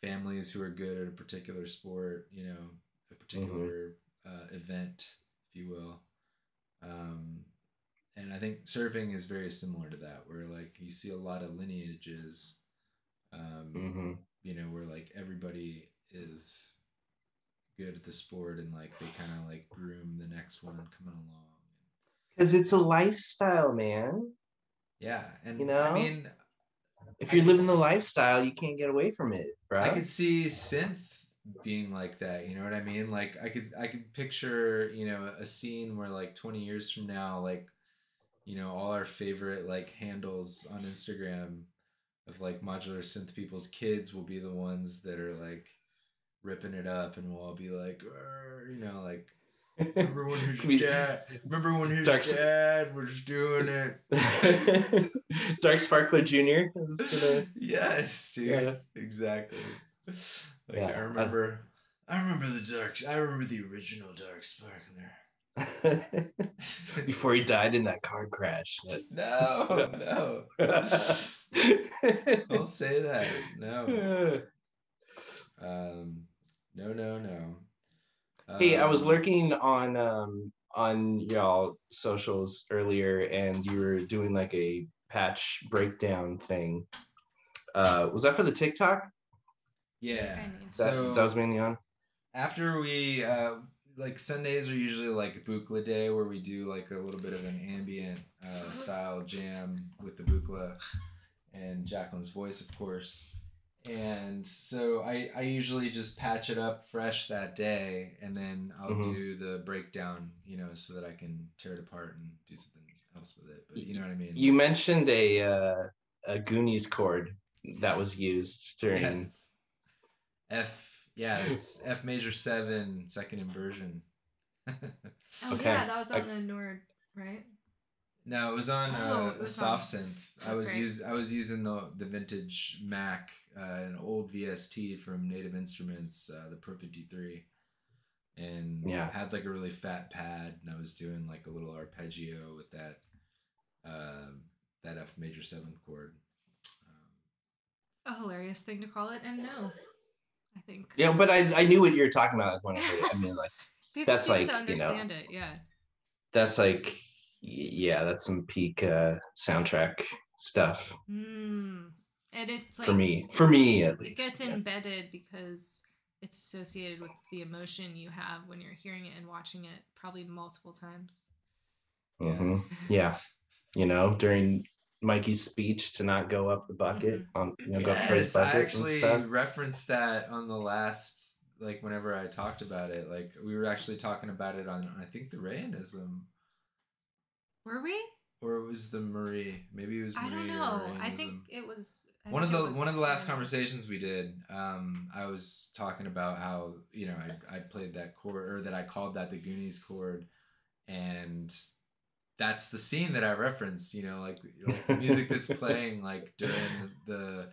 families who are good at a particular sport, you know, a mhm. particular event, if you will. Um, and I think surfing is very similar to that, where like you see a lot of lineages, um, Mhm. you know, where like everybody is good at the sport and like they kind of like groom the next one coming along. Because it's a lifestyle, man. Yeah, You and I know, mean, if I you're could living the lifestyle, you can't get away from it, I bro. could see synth being like that. You know what I mean? Like I could picture, you know, a scene where like 20 years from now, like, you know, all our favorite like handles on Instagram of like modular synth people's kids will be the ones that are like ripping it up, and we'll all be like, you know, like, remember when It's his gonna be dad? Remember when his dark, dad was doing it? Dark Sparkler Junior. Is gonna, Yes, dude. yeah, Exactly. Like yeah. I remember the darks. I remember the original Dark Sparkler. Before he died in that car crash. No, no. Don't say that. No. Um, no, no, no. Hey, I was Um, lurking on y'all socials earlier, and you were doing like a patch breakdown thing. Was that for the TikTok? I think yeah. I need That some. that was So mainly on. after we like Sundays are usually like Buchla day where we do like a little bit of an ambient style jam with the Buchla and Jacqueline's voice, of course. And so I usually just patch it up fresh that day, and then I'll Mhm. do the breakdown, you know, so that I can tear it apart and do something else with it. But you know what I mean? You mentioned a Goonies chord that was used during. Yes. Yeah, it's F major 7, second inversion. Oh yeah, Okay, that was on the Nord, right? No, it was on Oh, it a was on. soft synth. That's right. I was using the vintage Mac, an old VST from Native Instruments, the Pro 53, and yeah. had like a really fat pad, and I was doing like a little arpeggio with that F major 7th chord. A hilarious thing to call it, and no, I think Yeah, but I knew what you were talking about when I heard it. I mean, like people that's seem like, to understand it. Yeah. that's like, yeah, that's some peak soundtrack stuff Hmm. And it's for like me. For me, at it least. gets Yeah. embedded because it's associated with the emotion you have when you're hearing it and watching it probably multiple times. Yeah. Hmm. Yeah. You know, during Mikey's speech to not go up the bucket Hmm. on, go up for his Yes, I bucket and actually stuff. referenced that on the last, like, whenever I talked about it. Like, we were actually talking about it on, I think, the Rayanism, Were we? or it was the Marie. Maybe it was I don't Marie or know. I think Rayanism. it was. I One think of it the was one of the last Rayanism. conversations we did, I was talking about how, you know, I played that chord, or that I called that the Goonies chord, and that's the scene that I referenced. You know, like the music that's playing like during the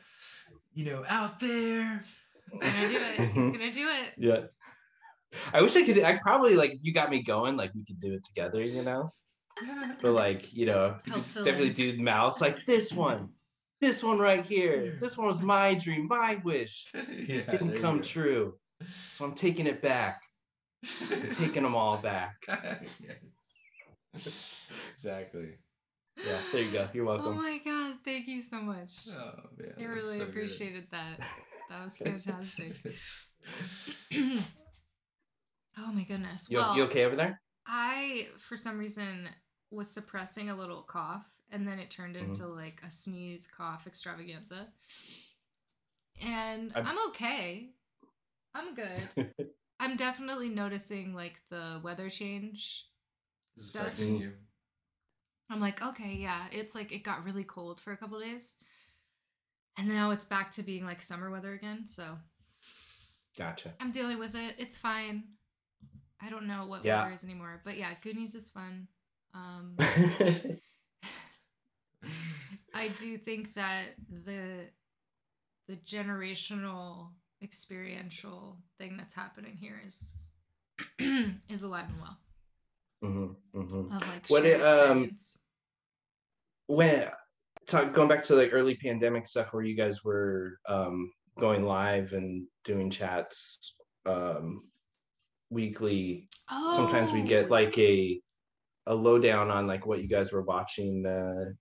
you know, out there. He's gonna do it. He's gonna do it. Yeah. I wish I could. I probably, like, you got me going. Like, we could do it together, But, like, you Help could fill definitely in. do mouths like this one right here. This one was my dream, my wish. Yeah, Didn't there come you true. So I'm taking it back. go. I'm taking them all back. Yes. Exactly. Yeah, there you go. You're Oh welcome. my god, thank you so much. Oh man, I that was really so appreciated that. That was fantastic. good. Oh my goodness. You Well, okay over there? I, for some reason, was suppressing a little cough, and then it turned Mhm. into like a sneeze cough extravaganza. And I'm- I'm okay. I'm good. I'm definitely noticing like the weather change This is stuff. affecting you. I'm like, okay, yeah, it's like it got really cold for a couple days. And now it's back to being like summer weather again. So Gotcha. I'm dealing with it. It's fine. I don't know what Yeah. weather is anymore. But yeah, Goonies is fun. I do think that the generational experiential thing that's happening here is is alive and well. of like What shared experience. when going back to like early pandemic stuff where you guys were going live and doing chats weekly, sometimes we get like a lowdown on like what you guys were watching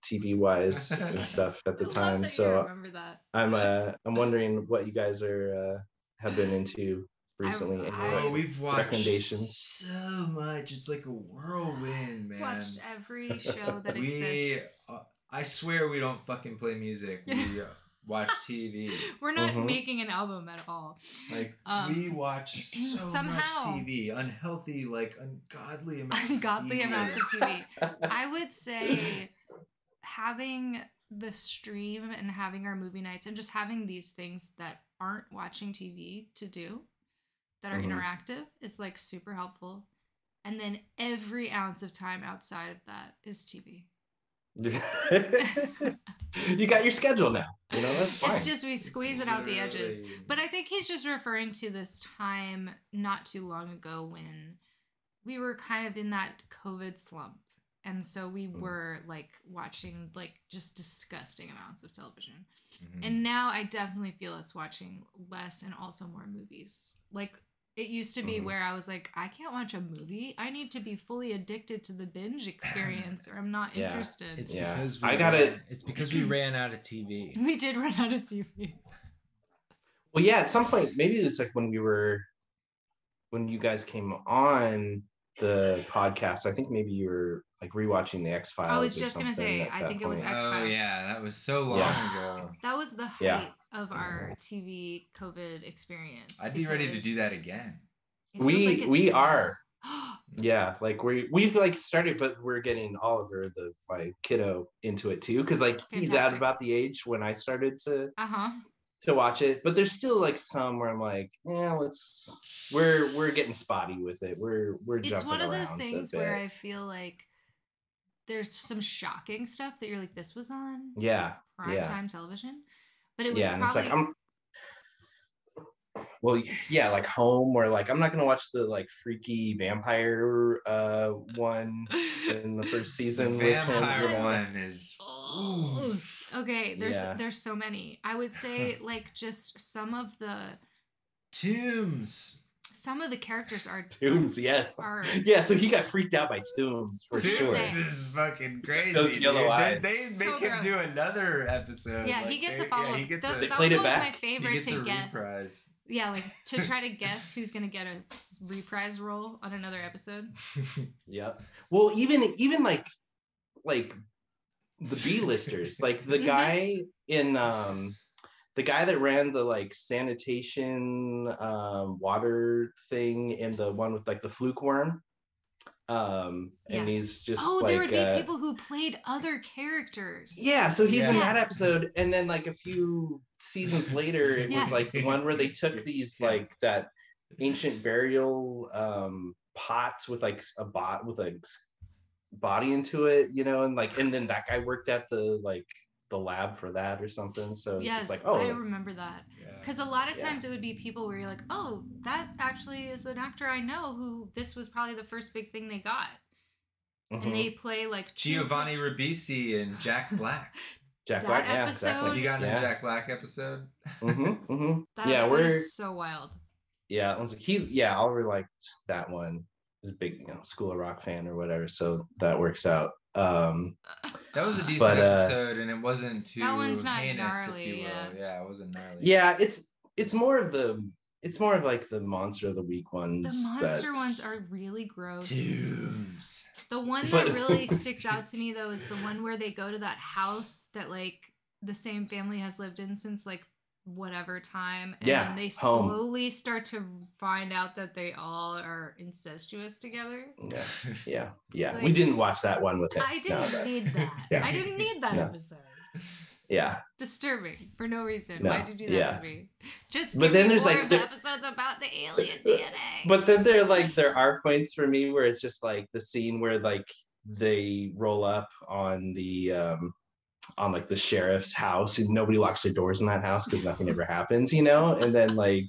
TV wise and stuff at the time. So remember that. I'm wondering what you guys are have been into recently. Any we've watched recommendations? so much. It's like a whirlwind, man. Watched every show that exists. I swear we don't fucking play music. We watch TV. We're not making an album at all. Like we watch so much TV, unhealthy, like ungodly amounts of TV. I would say having the stream and having our movie nights and just having these things that aren't watching TV to do, that are interactive, is like super helpful. And then every ounce of time outside of that is TV. You got your schedule now, you know, that's fine. It's just we squeeze it out the edges. But I think he's just referring to this time not too long ago when we were kind of in that COVID slump, and so we were like watching like just disgusting amounts of television. And now I definitely feel us watching less and also more movies. Like it used to be where I was like, I can't watch a movie. I need to be fully addicted to the binge experience or I'm not interested. It's because it's because we ran out of TV. We did run out of TV. Well, yeah, at some point, maybe it's like when you guys came on the podcast, I think maybe you were like rewatching the X-Files. I was just going to say, I think it was X-Files. Oh, yeah, that was so long ago. That was the height of our TV COVID experience. I'd be ready to do that again. We are. Yeah, like we've like started, but we're getting Oliver, my kiddo, into it too, because like he's at about the age when I started to watch it. But there's still like some where I'm like, yeah, we're getting spotty with it. We're jumping around. It's one of those things where I feel like there's some shocking stuff that you're like, this was on primetime television, but it was probably. And it's like like Home, or like I'm not gonna watch the like freaky vampire one in the first season. The vampire one is okay. There's so many. I would say like just some of the Tombs. Some of the characters are Tombs, yes. So he got freaked out by Tombs for sure. This is fucking crazy. Those yellow eyes. They make him do another episode. Yeah, like, he gets a follow-up. They played it back. My favorite he gets to a guess. Reprise. Yeah, like to try to guess who's gonna get a reprise role on another episode. Yep. Well, even like the B-listers, like the guy in the guy that ran the like sanitation water thing in the one with like the fluke worm. And he's just there would be people who played other characters. Yeah, so he's in that episode, and then like a few seasons later, it was like the one where they took these like that ancient burial pots with like a body into it, you know, and then that guy worked at the lab for that or something. So yes, it's like, I remember that, because a lot of times it would be people where you're like, oh, that actually is an actor I know who this was probably the first big thing they got, and they play like Giovanni Ribisi and Jack Black. Jack Black, episode, Have you gotten a Jack Black episode? That episode is so wild. Yeah, Oliver liked that one. He's a big School of Rock fan or whatever, so that works out. That was a decent episode, and it wasn't too heinous, gnarly, if you will. Yeah, it wasn't gnarly. Yeah, it's more of like the monster of the week ones. The monster ones are really gross. Tombs. The one that really sticks out to me though is the one where they go to that house that like the same family has lived in since like whatever time, and then they slowly start to find out that they all are incestuous together. Yeah. Like, we didn't watch that one with him. I didn't need that. I didn't need that episode. Yeah. Disturbing for no reason. Why'd you do that to me? Just give but then me there's more like of the episodes about the alien DNA. But then there are points for me where it's just like the scene where like they roll up on the like the sheriff's house, and nobody locks their doors in that house because nothing ever happens, you know, and then like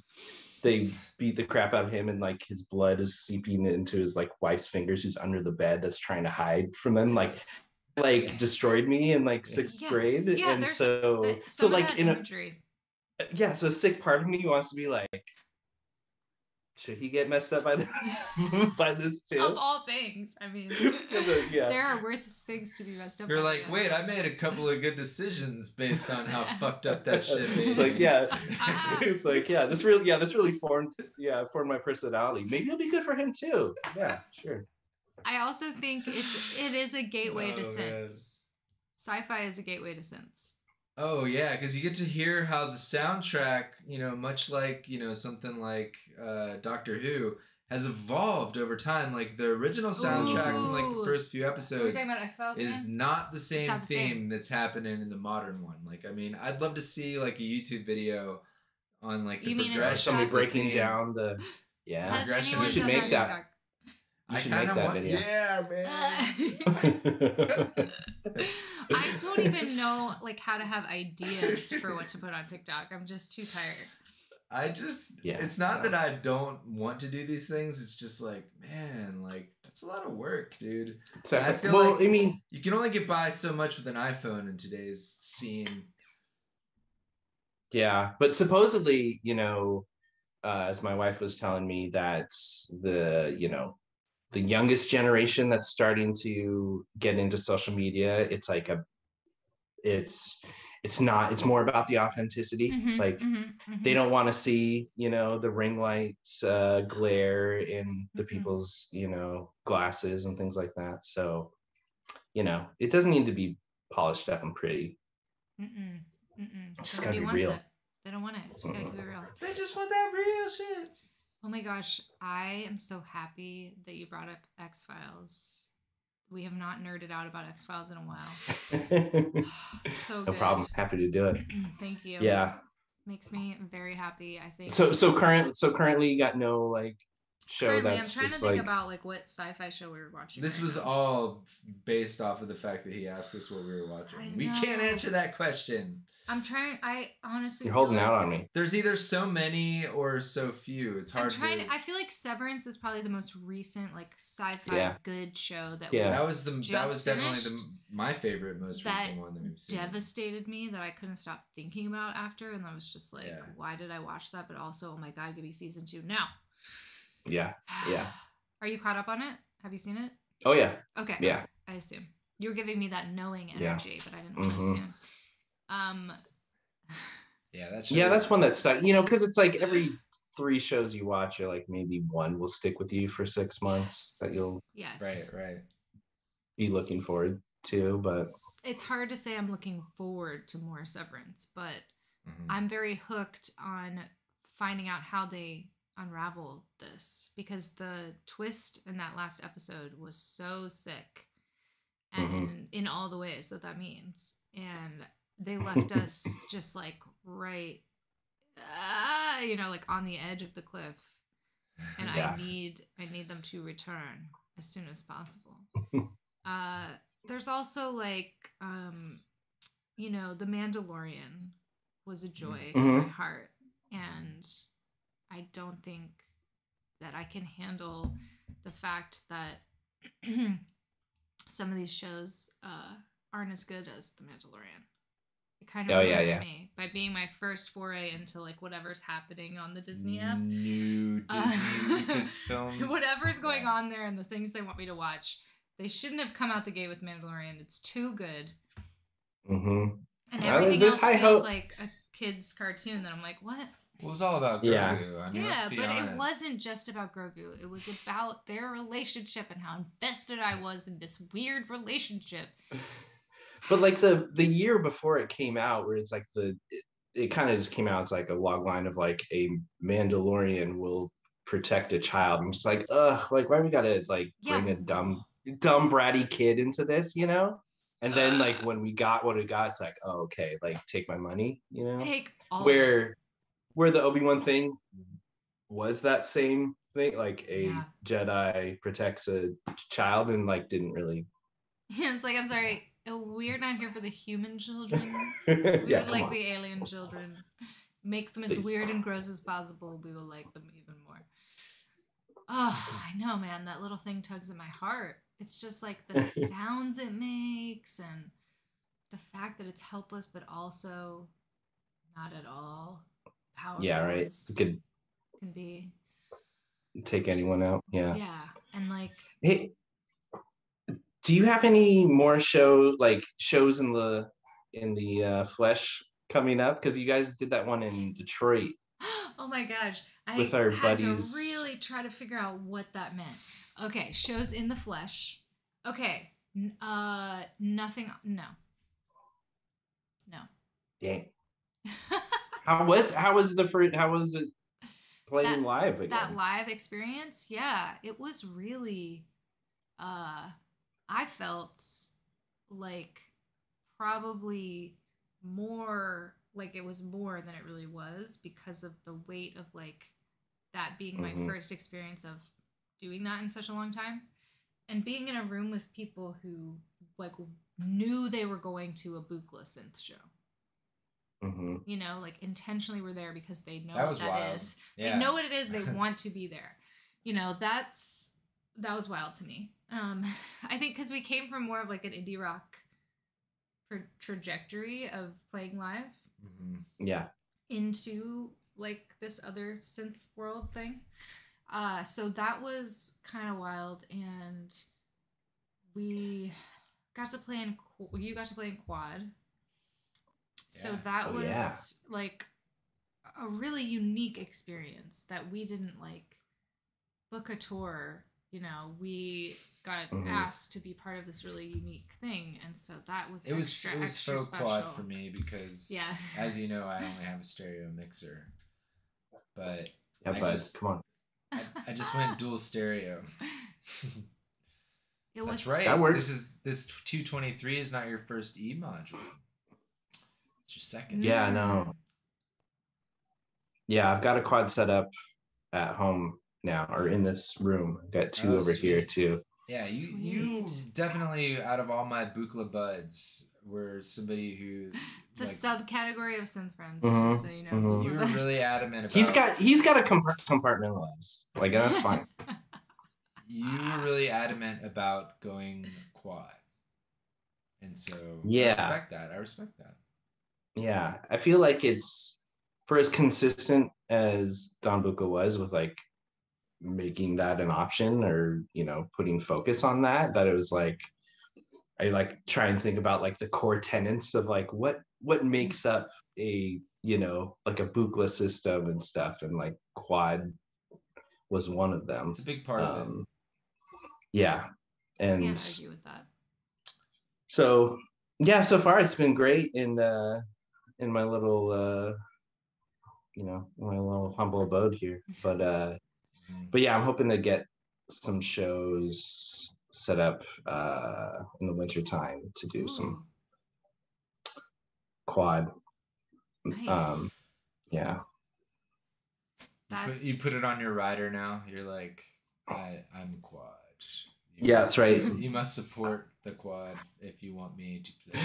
they beat the crap out of him, and like his blood is seeping into his like wife's fingers who's under the bed that's trying to hide from them. Like destroyed me in like sixth Yeah. grade. Yeah, And there's so some of like that in a imagery. yeah, so a sick part of me wants to be like, should he get messed up by by this too? Of all things, I mean, Yeah. there are worse things to be messed up. You're by like, than wait, I others. made a couple of good decisions based on how fucked up that shit made It's like, me. yeah, it's like, this really formed my personality. Maybe it'll be good for him too. Yeah, sure. I also think it is a gateway to Oh, man. synths. Sci-fi is a gateway to synths. Oh yeah, because you get to hear how the soundtrack, you know, much like, you know, something like Doctor Who, has evolved over time. Like the original soundtrack from like the Ooh. first few Are we episodes talking about X-Files is again? not the same not the theme same. that's happening in the modern one. Like, I mean, I'd love to see like a YouTube video on like the You mean it's progression. Somebody of the breaking theme. down the Has progression. anyone You should done make on that. TikTok? You I should kind make of that want, video. yeah, man. I don't even know like how to have ideas for what to put on TikTok. I'm just too tired. It's not that I don't want to do these things. It's just like, man, like that's a lot of work, dude. And I feel like I mean, you can only get by so much with an iPhone in today's scene. yeah, but supposedly, as my wife was telling me, that the youngest generation that's starting to get into social media, it's like it's more about the authenticity. They don't want to see, the ring lights glare in the people's, glasses and things like that. So, it doesn't need to be polished up and pretty. It's just gotta be real. They don't want it. Just gotta keep it real. They just want that real shit. Oh my gosh, I am so happy that you brought up X-Files. We have not nerded out about X-Files in a while. It's so good. No problem. Happy to do it. Thank you. Yeah. Makes me very happy, I think. So currently you got no like show Currently, that's I'm trying to just think like about like what sci-fi show we were watching. This right was now. all based off of the fact that he asked us what we were watching. I We know. can't answer that question. I'm trying. I honestly. you're feel holding like out on me. There's either so many or so few. It's hard I feel like Severance is probably the most recent like sci-fi Yeah. good show that Yeah. That was definitely finished. my favorite, most That recent one that we've seen. devastated me that I couldn't stop thinking about after, and I was just like, Yeah. why did I watch that? But also, oh my god, give me season 2 now. Yeah. Yeah. Are you caught up on it? Have you seen it? Oh yeah. Okay. Yeah. I assume you were giving me that knowing Yeah. energy, but I didn't want to assume. Yeah, That's one that stuck. Because it's like every 3 shows you watch, you're like maybe one will stick with you for 6 months that you'll Yes. right. be looking forward to. But It's hard to say I'm looking forward to more Severance, but Mhm. I'm very hooked on finding out how they unravel this, because the twist in that last episode was so sick and in all the ways that means, and they left us just like right like on the edge of the cliff, and Yeah. I need them to return as soon as possible. There's also like The Mandalorian was a joy to my heart, and I don't think that I can handle the fact that some of these shows aren't as good as The Mandalorian. It kind of ruined me by being my first foray into like whatever's happening on the Disney app. New Disney Lucasfilms. Whatever's going on there and the things they want me to watch. They shouldn't have come out the gate with Mandalorian. It's too good. And everything else feels like a kid's cartoon that I'm like, what? Well, it was all about Grogu. I mean, let's be honest. It wasn't just about Grogu. It was about their relationship and how invested I was in this weird relationship. But like the year before it came out, where it's like it kind of just came out as like a log line of like a Mandalorian will protect a child. I'm just like, ugh, like why we gotta like bring a dumb bratty kid into this, And then like when we got what we got, it's like, oh, okay, like take my money, Take all where the Obi-Wan thing was that same thing, like a Jedi protects a child and like didn't really. Yeah, it's like, I'm sorry, we're not here for the human children. We would like the alien children. make them as Please. weird and gross as possible, we will like them even more. Oh, I know, man. That little thing tugs at my heart. It's just like the sounds it makes and the fact that it's helpless, but also not at all powerful. Yeah, right. It could can be. take anyone out. Yeah. Yeah, and like. Hey, do you have any more shows in the flesh coming up? Because you guys did that one in Detroit. Oh my gosh. With our had buddies. to really try to figure out what that meant. Okay, shows in the flesh. Okay. Nothing. No. Dang. How was it playing live again? That live experience? Yeah, it was really I felt like probably more like it was more than it really was because of the weight of like that being my first experience of doing that in such a long time and being in a room with people who like knew they were going to a Buchla synth show. You know, like intentionally were there because they know what that is. Yeah. They know what it is. They want to be there. You know, that was wild to me. I think because we came from more of like an indie rock trajectory of playing live. Yeah. Into like this other synth world thing. So that was kind of wild, and we got to play you got to play in quad. So that was like a really unique experience that we didn't like book a tour. You know, we got asked to be part of this really unique thing, and so that was it was extra so special. quad for me because as you know, I only have a stereo mixer, but come on. I just went dual stereo. That's right. That works. This 223 is not your first E module. It's your second. Yeah, no. Yeah, I've got a quad set up at home now, or in this room. I've got two over here too. Yeah, you definitely, out of all my Buchla buds, were somebody who it's a subcategory of synth friends, just so you know. You were really adamant about he's got a compartmentalize. Like that's fine. You were really adamant about going quad. And so I respect that. Yeah. I feel like it's for as consistent as Don Buchla was with like making that an option or, you know, putting focus on that it was like I like try and think about like the core tenets of like what makes up a, you know, like a Buchla system and stuff, and like quad was one of them. It's a big part of it. Yeah. And I can't argue with that. So yeah, so far it's been great in my little you know, my little humble abode here. But yeah, I'm hoping to get some shows set up in the winter time to do some quad. Nice. Yeah. You put it on your rider now. You're like, I'm quad. That's right. You must support the quad if you want me to play.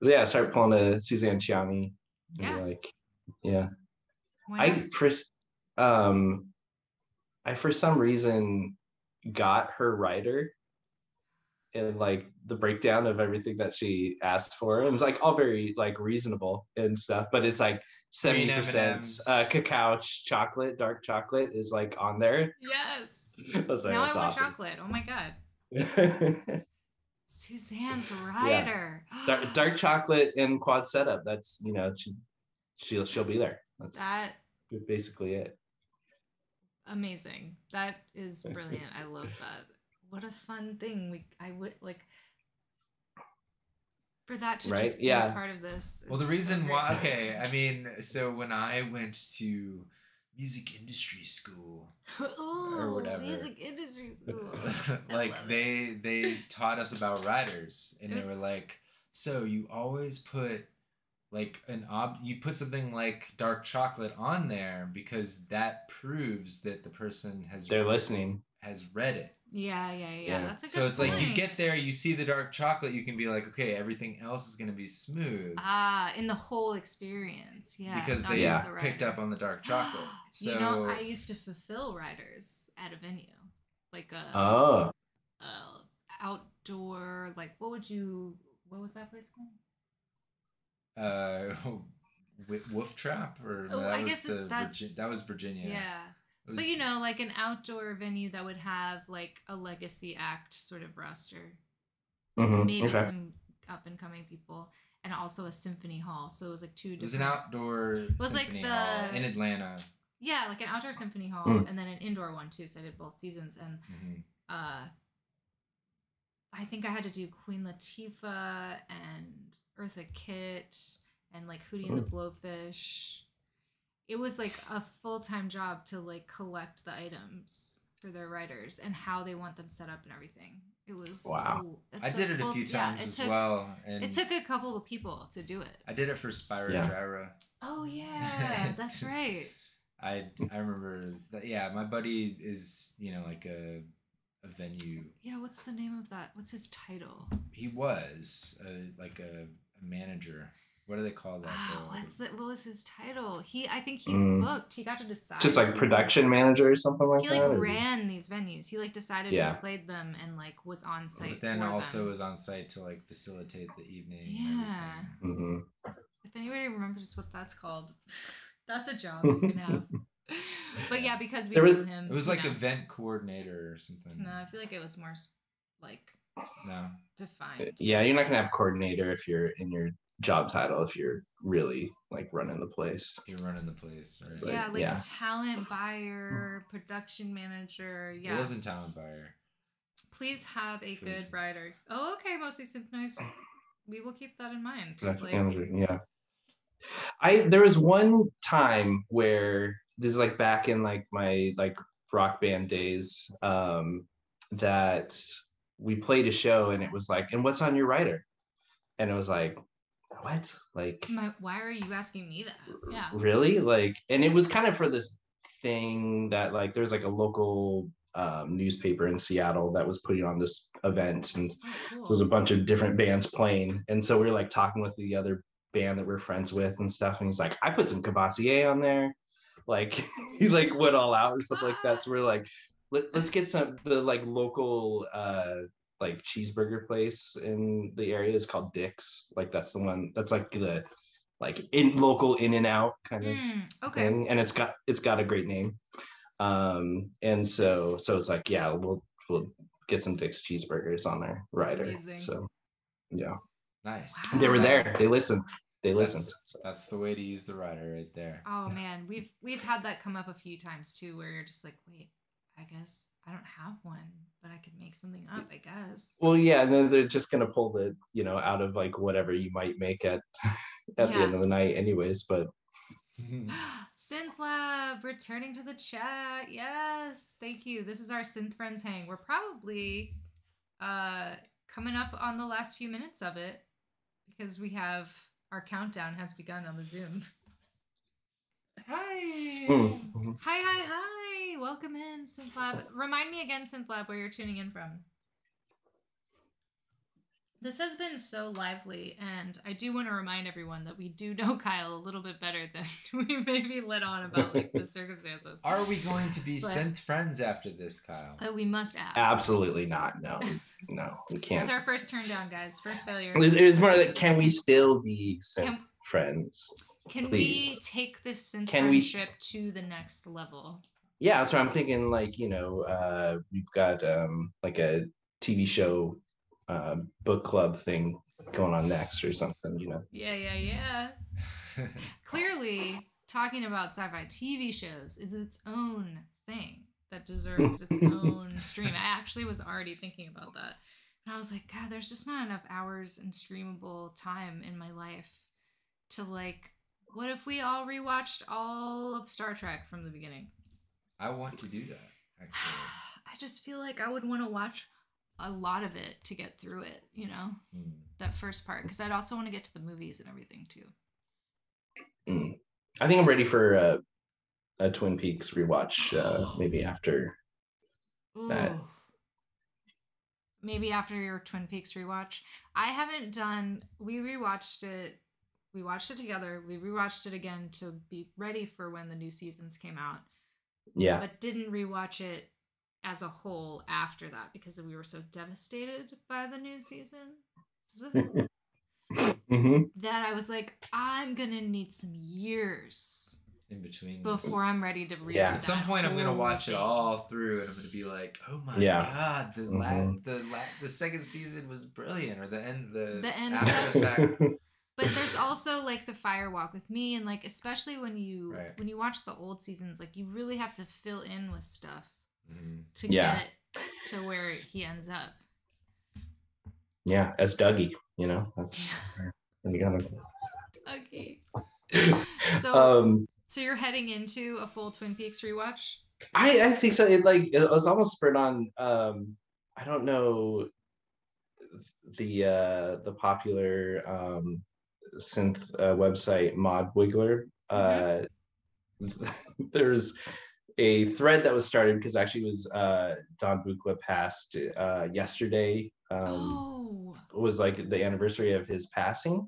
Yeah, start pulling a Suzanne Chiami. Yeah. Like, yeah. I for some reason got her rider and like the breakdown of everything that she asked for, and it's like all very like reasonable and stuff, but it's like 70% cacao chocolate, dark chocolate is like on there. Yes. I was like, now that's I want awesome. chocolate. Oh my god. Suzanne's rider. Yeah. Dark chocolate and quad setup. That's, you know, she'll be there. That's basically it. Amazing. That is brilliant. I love that. What a fun thing. I would like for that to just be a part of this. Well, the reason why, okay, I mean, so when I went to music industry school or whatever, music industry school, like they taught us about riders, and they were like, so you always put like you put something like dark chocolate on there because that proves that the person has listening, has read it. Yeah. That's a good So it's like you point. get there, you see the dark chocolate, you can be like, okay, everything else is gonna be smooth. In the whole experience, yeah. Because not they just the picked rider. up on the dark chocolate. So You know, I used to fulfill riders at a venue, like Oh, outdoor. Like, what was that place called? uh Wolf Trap, or no, Oh, that I was guess that was Virginia. Yeah. It was, But you know, like an outdoor venue that would have like a legacy act sort of roster, maybe okay. some up and coming people, and also a symphony hall. So it was like two different. It was an outdoor symphony hall in Atlanta. Yeah, like an outdoor symphony hall, and then an indoor one too. So I did both seasons, and I think I had to do Queen Latifah and Eartha Kitt and like Hootie and the Blowfish. It was like a full-time job to like collect the items for their writers and how they want them set up and everything. It was wow. I did it a few times as well, and it took a couple of people to do it. I did it for Spyro Gyra. Oh yeah, that's right. I remember that. Yeah, my buddy is like a venue. Yeah, what's the name of that? What's his title? He was like a manager. What do they call that? What was his title? I think he booked. He got to decide. Just like production manager or something like that. He like ran these venues. He like decided who played them and like was on site. But then also was on site to like facilitate the evening. Yeah. If anybody remembers what that's called, that's a job you can have. But yeah, because we knew him. It was like event coordinator or something. No, I feel like it was more like defined. Yeah, you're not gonna have coordinator if you're in your job title, if you're really like running the place. You're running the place, right? Yeah, like talent buyer, production manager. Yeah. It wasn't talent buyer. Please have a good writer. Oh, okay, mostly synth noise. We will keep that in mind. Manager, yeah. There was one time where this is like back in like my like rock band days, that we played a show and it was like, and what's on your writer? And it was like, what? Like, why are you asking me that? Yeah. Really? Like, and it was kind of for this thing that like there's like a local newspaper in Seattle that was putting on this event, and there was a bunch of different bands playing, and so we were like talking with the other band that we're friends with and stuff, and he's like, I put some Cavassier on there, like he like went all out or stuff like that. So we're like, let's get the like local like cheeseburger place in the area is called Dick's. Like that's the one that's like the like in local in and out kind of thing, and it's got a great name. And so it's like, yeah, we'll get some Dick's cheeseburgers on their rider. Amazing. So yeah, nice. Wow. They were there. They listened. That's the way to use the rider right there. Oh man, we've had that come up a few times too, where you're just like, wait, I guess I don't have one, but I could make something up, I guess. Well, yeah, and then they're just gonna pull the out of like whatever you might make at the end of the night, anyways. But Synth Lab returning to the chat. Yes, thank you. This is our Synth Friends hang. We're probably coming up on the last few minutes of it because we have our countdown has begun on the Zoom. Hi. Hi. Welcome in, Synth Lab. Remind me again, Synth Lab, where you're tuning in from. This has been so lively, and I do want to remind everyone that we do know Kyle a little bit better than we maybe let on about like the circumstances. Are we going to be Synth friends after this, Kyle? We must ask. Absolutely not. No, we can't. It's our first turn down, guys. First failure. It was more like, can we still be Synth friends? Can we take this Synth friendship to the next level? Yeah, that's what I'm thinking. Like, we've got like a TV show book club thing going on next or something, Yeah. Clearly, talking about sci-fi TV shows is its own thing that deserves its own stream. I actually was already thinking about that. And I was like, God, there's just not enough hours and streamable time in my life to like, what if we all rewatched all of Star Trek from the beginning? I want to do that, actually. I just feel like I would want to watch a lot of it to get through it, that first part, because I'd also want to get to the movies and everything too. I think I'm ready for a Twin Peaks rewatch maybe after that. maybe after your Twin Peaks rewatch. I haven't done. We rewatched it. We watched it together. We rewatched it again to be ready for when the new seasons came out. Yeah. But didn't rewatch it as a whole after that because we were so devastated by the new season that I was like, I'm gonna need some years in between before I'm ready to read. Yeah. At some point, I'm gonna watch it all through, and I'm gonna be like, "Oh my god, the second season was brilliant," or the end after the fact. But there's also like the Fire Walk with Me, and like especially when you watch the old seasons, like you really have to fill in with stuff to get to where he ends up. Yeah, as Dougie, you know, that's you gotta. Dougie. So you're heading into a full Twin Peaks rewatch? I think so. It was almost spurred on. I don't know the popular synth website Mod Wiggler. There's a thread that was started because actually it was Don Buchla passed yesterday. Was like the anniversary of his passing.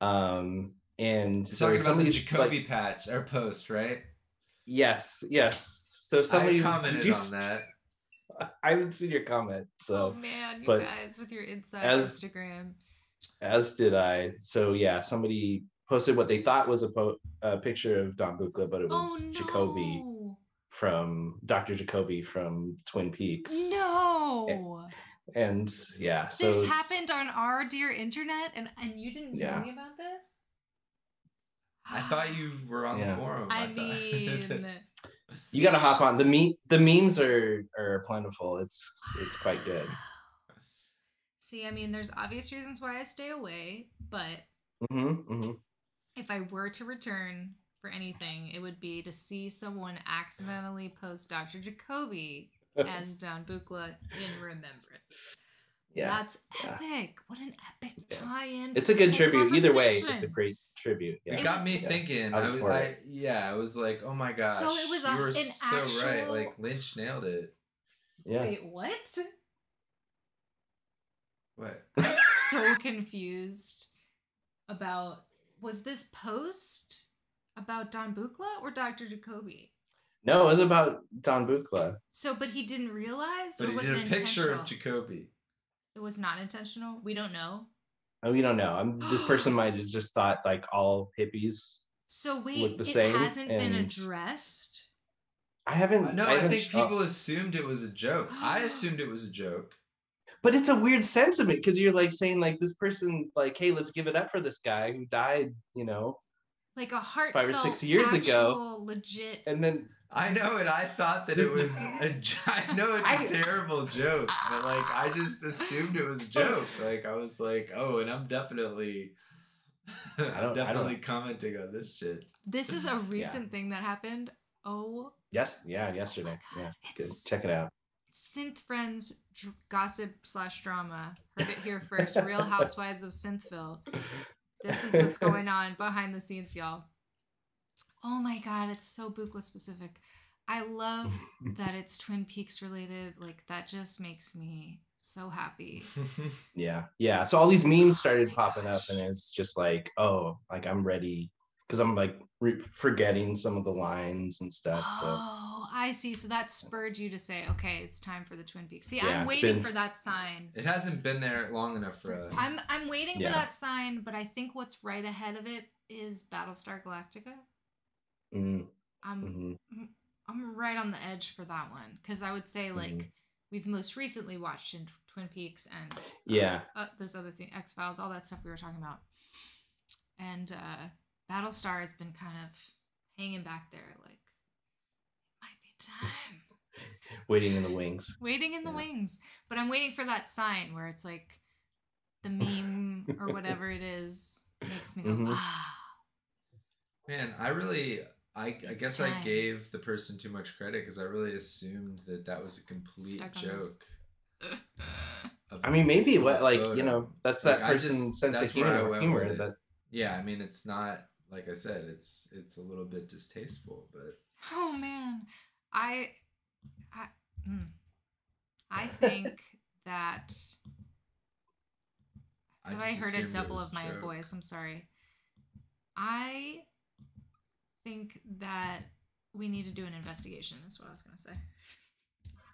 And you're so talking about the Jacoby patch or post, right? Yes. So somebody commented on that. I haven't seen your comment. So, oh man, you guys with your inside Instagram. As did I. So yeah, somebody posted what they thought was a picture of Don Buchla, but it was Jacoby from Dr. Jacoby from Twin Peaks. No. And yeah, so this happened on our dear internet, and you didn't tell me about this. I thought you were on the forum. I mean, you gotta hop on. The memes are plentiful. It's quite good. See, I mean, there's obvious reasons why I stay away, but if I were to return for anything, it would be to see someone accidentally post Dr. Jacoby as Don Buchla in remembrance. Yeah, that's epic. What an epic tie-in. It's a good tribute. Either way, it's a great tribute. Yeah. It got me thinking. I was like, oh my gosh. So it was you were so right. Like Lynch nailed it. Yeah. Wait, what? What? I'm so confused about, was this post about Don Buchla or Dr. Jacoby? No, it was about Don Buchla. So, but he didn't realize? But or he did a picture of Jacoby. It was not intentional? We don't know? Oh, we don't know. This person might have just thought like all hippies look the same. It hasn't been addressed? I haven't. No, I think people assumed it was a joke. I assumed it was a joke. But it's a weird sentiment because you're like saying like this person like, hey, let's give it up for this guy who died, you know, like a heartfelt 5 or 6 years ago, legit. And then I know, and I thought that it was I know it's a terrible joke, but like I just assumed it was a joke. Like I was like, oh, and I'm definitely commenting on this shit. This is a recent thing that happened. Oh. Yesterday. Yeah, good. Check it out. Synth Friends gossip / drama. Heard it here first. Real Housewives of Synthville. This is what's going on behind the scenes, y'all. Oh my god, it's so Buchla specific. I love that it's Twin Peaks related. Like that just makes me so happy. Yeah. So all these memes started popping up, and it's just like, oh, like I'm ready because I'm like forgetting some of the lines and stuff. Oh, I see. So that spurred you to say, okay, it's time for the Twin Peaks. See, I'm waiting for that sign. It hasn't been there long enough for us. I'm waiting for that sign, but I think what's right ahead of it is Battlestar Galactica. I'm right on the edge for that one because I would say like we've most recently watched in Twin Peaks and those other things, X-Files, all that stuff we were talking about, and Battlestar has been kind of hanging back there, like it might be time. Waiting in the wings. Waiting in the wings, but I'm waiting for that sign where it's like the meme or whatever it is makes me go ah. Man, I guess I gave the person too much credit because I really assumed that was a complete joke. I mean, maybe you know, that's that person's sense of humor. That yeah, I mean, it's not like I said, it's a little bit distasteful, but oh man, I think that I thought I just heard a assumed it double was of my joke. voice. I'm sorry. I think that we need to do an investigation, is what I was going to say.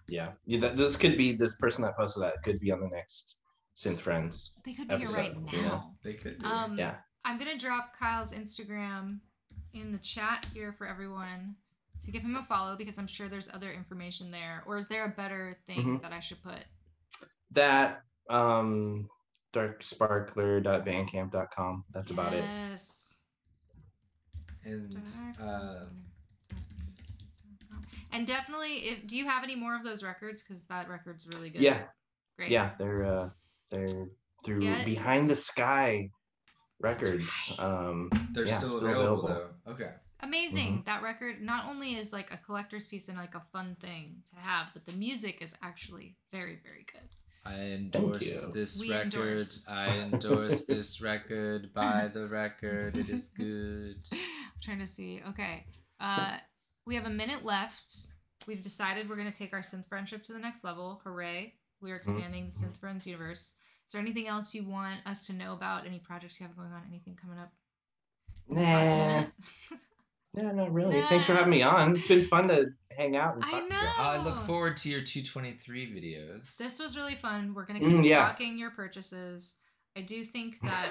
Yeah, this could be, this person that posted that could be on the next Synth Friends. They could be here episode, right now. you know? They could be. Yeah. I'm going to drop Kyle's Instagram in the chat here for everyone to give him a follow, because I'm sure there's other information there. Or is there a better thing that I should put? That darksparkler.bandcamp.com. That's about it. Yes. And definitely, do you have any more of those records? Because that record's really good. Yeah. Great. Yeah, they're through Behind the Sky Records. Right. They're still available though. Okay. Amazing. That record not only is like a collector's piece and like a fun thing to have, but the music is actually very, very good. I endorse this record. I endorse this record. Buy the record. It is good. I'm trying to see. Okay. We have a minute left. We've decided we're going to take our synth friendship to the next level. Hooray. We're expanding the Synth Friends universe. Is there anything else you want us to know about? Any projects you have going on? Anything coming up? Last minute? Yeah, not really. Nah. Thanks for having me on. It's been fun to hang out and talk. I know. I look forward to your 223 videos. This was really fun. We're going to keep stalking your purchases. I do think that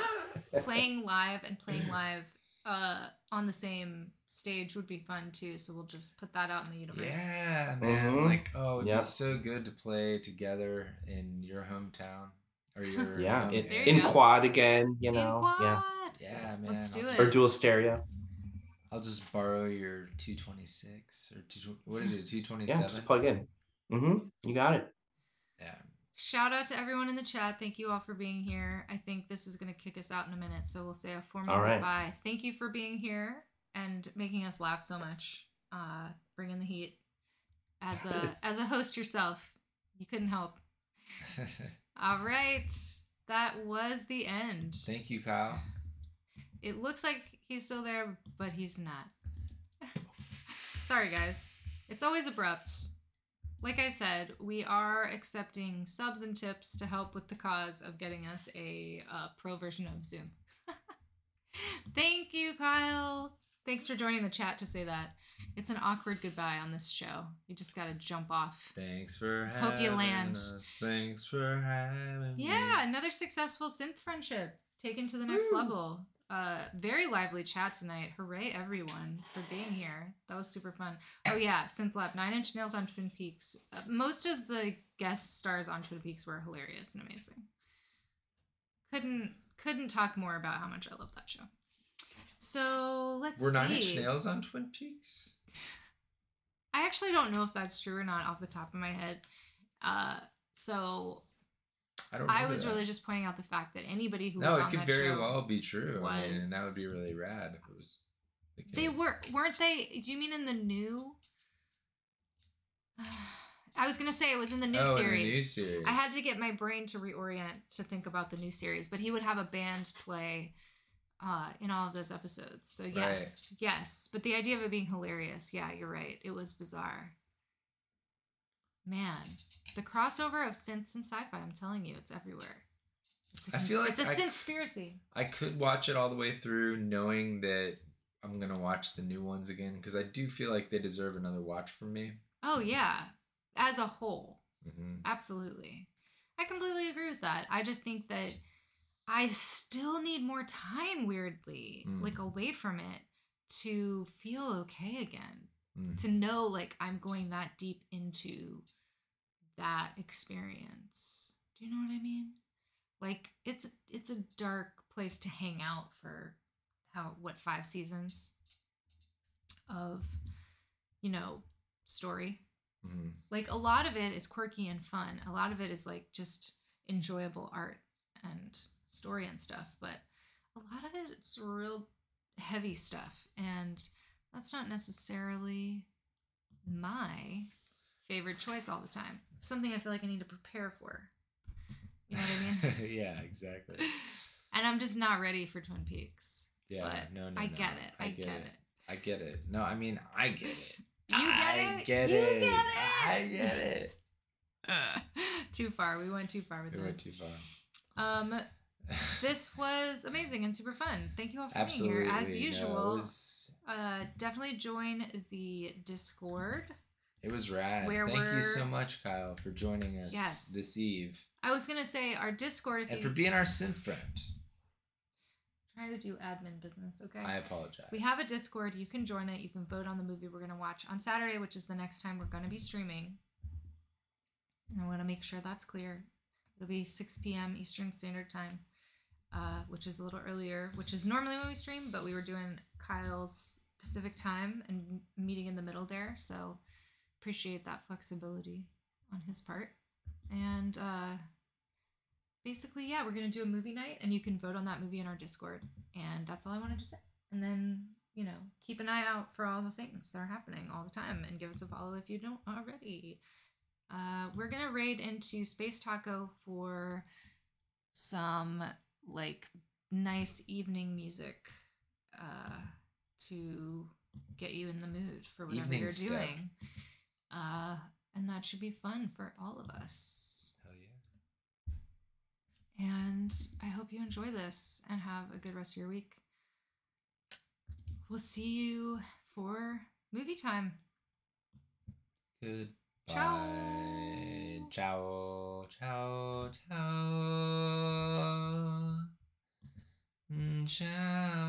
playing live on the same stage would be fun too. So we'll just put that out in the universe. Yeah, man. Like, it'd be so good to play together in your hometown. Or your in quad again, you know. In quad. Yeah, man. Let's do it. Or dual stereo. I'll just borrow your 226 or what is it, 227? Yeah, just plug in. You got it. Yeah. Shout out to everyone in the chat. Thank you all for being here. I think this is going to kick us out in a minute, so we'll say a formal goodbye. Thank you for being here and making us laugh so much. Bringing the heat. As a host yourself, you couldn't help. All right. That was the end. Thank you, Kyle. It looks like he's still there, but he's not. Sorry, guys. It's always abrupt. Like I said, we are accepting subs and tips to help with the cause of getting us a pro version of Zoom. Thank you, Kyle. Thanks for joining the chat to say that. It's an awkward goodbye on this show. You just gotta jump off. Thanks for having Hope you land. us. Thanks for having me. Yeah, another successful synth friendship taken to the next level. Very lively chat tonight. Hooray, everyone, for being here. That was super fun. Oh yeah, Synth Lab, 9 Inch Nails on Twin Peaks. Most of the guest stars on Twin Peaks were hilarious and amazing. Couldn't talk more about how much I love that show. So let's see. Were 9 Inch Nails on Twin Peaks? I actually don't know if that's true or not off the top of my head. So I was really just pointing out the fact that anybody who was on that show... No, it could very well be true. I mean, and that would be really rad if it was the case. They weren't they? Do you mean in the new... I was going to say it was in the new series. In the new series. I had to get my brain to reorient to think about the new series, but he would have a band play in all of those episodes. So yes, yes. But the idea of it being hilarious, yeah, you're right. It was bizarre. Man, the crossover of synths and sci-fi, I'm telling you, it's everywhere. I feel like it's a synthspiracy. I could watch it all the way through knowing that I'm going to watch the new ones again, because I do feel like they deserve another watch from me. Oh, yeah. As a whole. Absolutely. I completely agree with that. I just think that I still need more time, weirdly, like away from it, to feel okay again. To know, like, I'm going that deep into that experience. Do you know what I mean? Like, it's a dark place to hang out for 5 seasons of, story. Like, a lot of it is quirky and fun. A lot of it is like just enjoyable art and story and stuff, but a lot of it's real heavy stuff, and that's not necessarily my favorite choice all the time. It's something I feel like I need to prepare for. You know what I mean? Yeah, exactly. And I'm just not ready for Twin Peaks. Yeah, but no. I get it. I get it. I get it. No, I mean, I get it. You get it? I get it. I get it. too far. We went too far with We that. went too far. This was amazing and super fun. Thank you all for being here as usual. Definitely join the Discord. It was rad. Thank you so much, Kyle, for joining us this eve. I was gonna say our Discord, for being our synth friend. Trying to do admin business, okay? I apologize. We have a Discord. You can join it. You can vote on the movie we're gonna watch on Saturday, which is the next time we're gonna be streaming. And I want to make sure that's clear. It'll be 6 p.m. Eastern Standard Time, which is a little earlier, which is normally when we stream, but we were doing Kyle's Pacific time and meeting in the middle there, so appreciate that flexibility on his part. And basically, yeah, we're going to do a movie night, and you can vote on that movie in our Discord. And that's all I wanted to say. And then, you know, keep an eye out for all the things that are happening all the time, and give us a follow if you don't already. We're going to raid into Space Taco for some, like, nice evening music to get you in the mood for whatever you're doing. And that should be fun for all of us. Hell yeah. And I hope you enjoy this and have a good rest of your week. We'll see you for movie time. Goodbye. Ciao. Ciao. Ciao. Ciao. Ciao.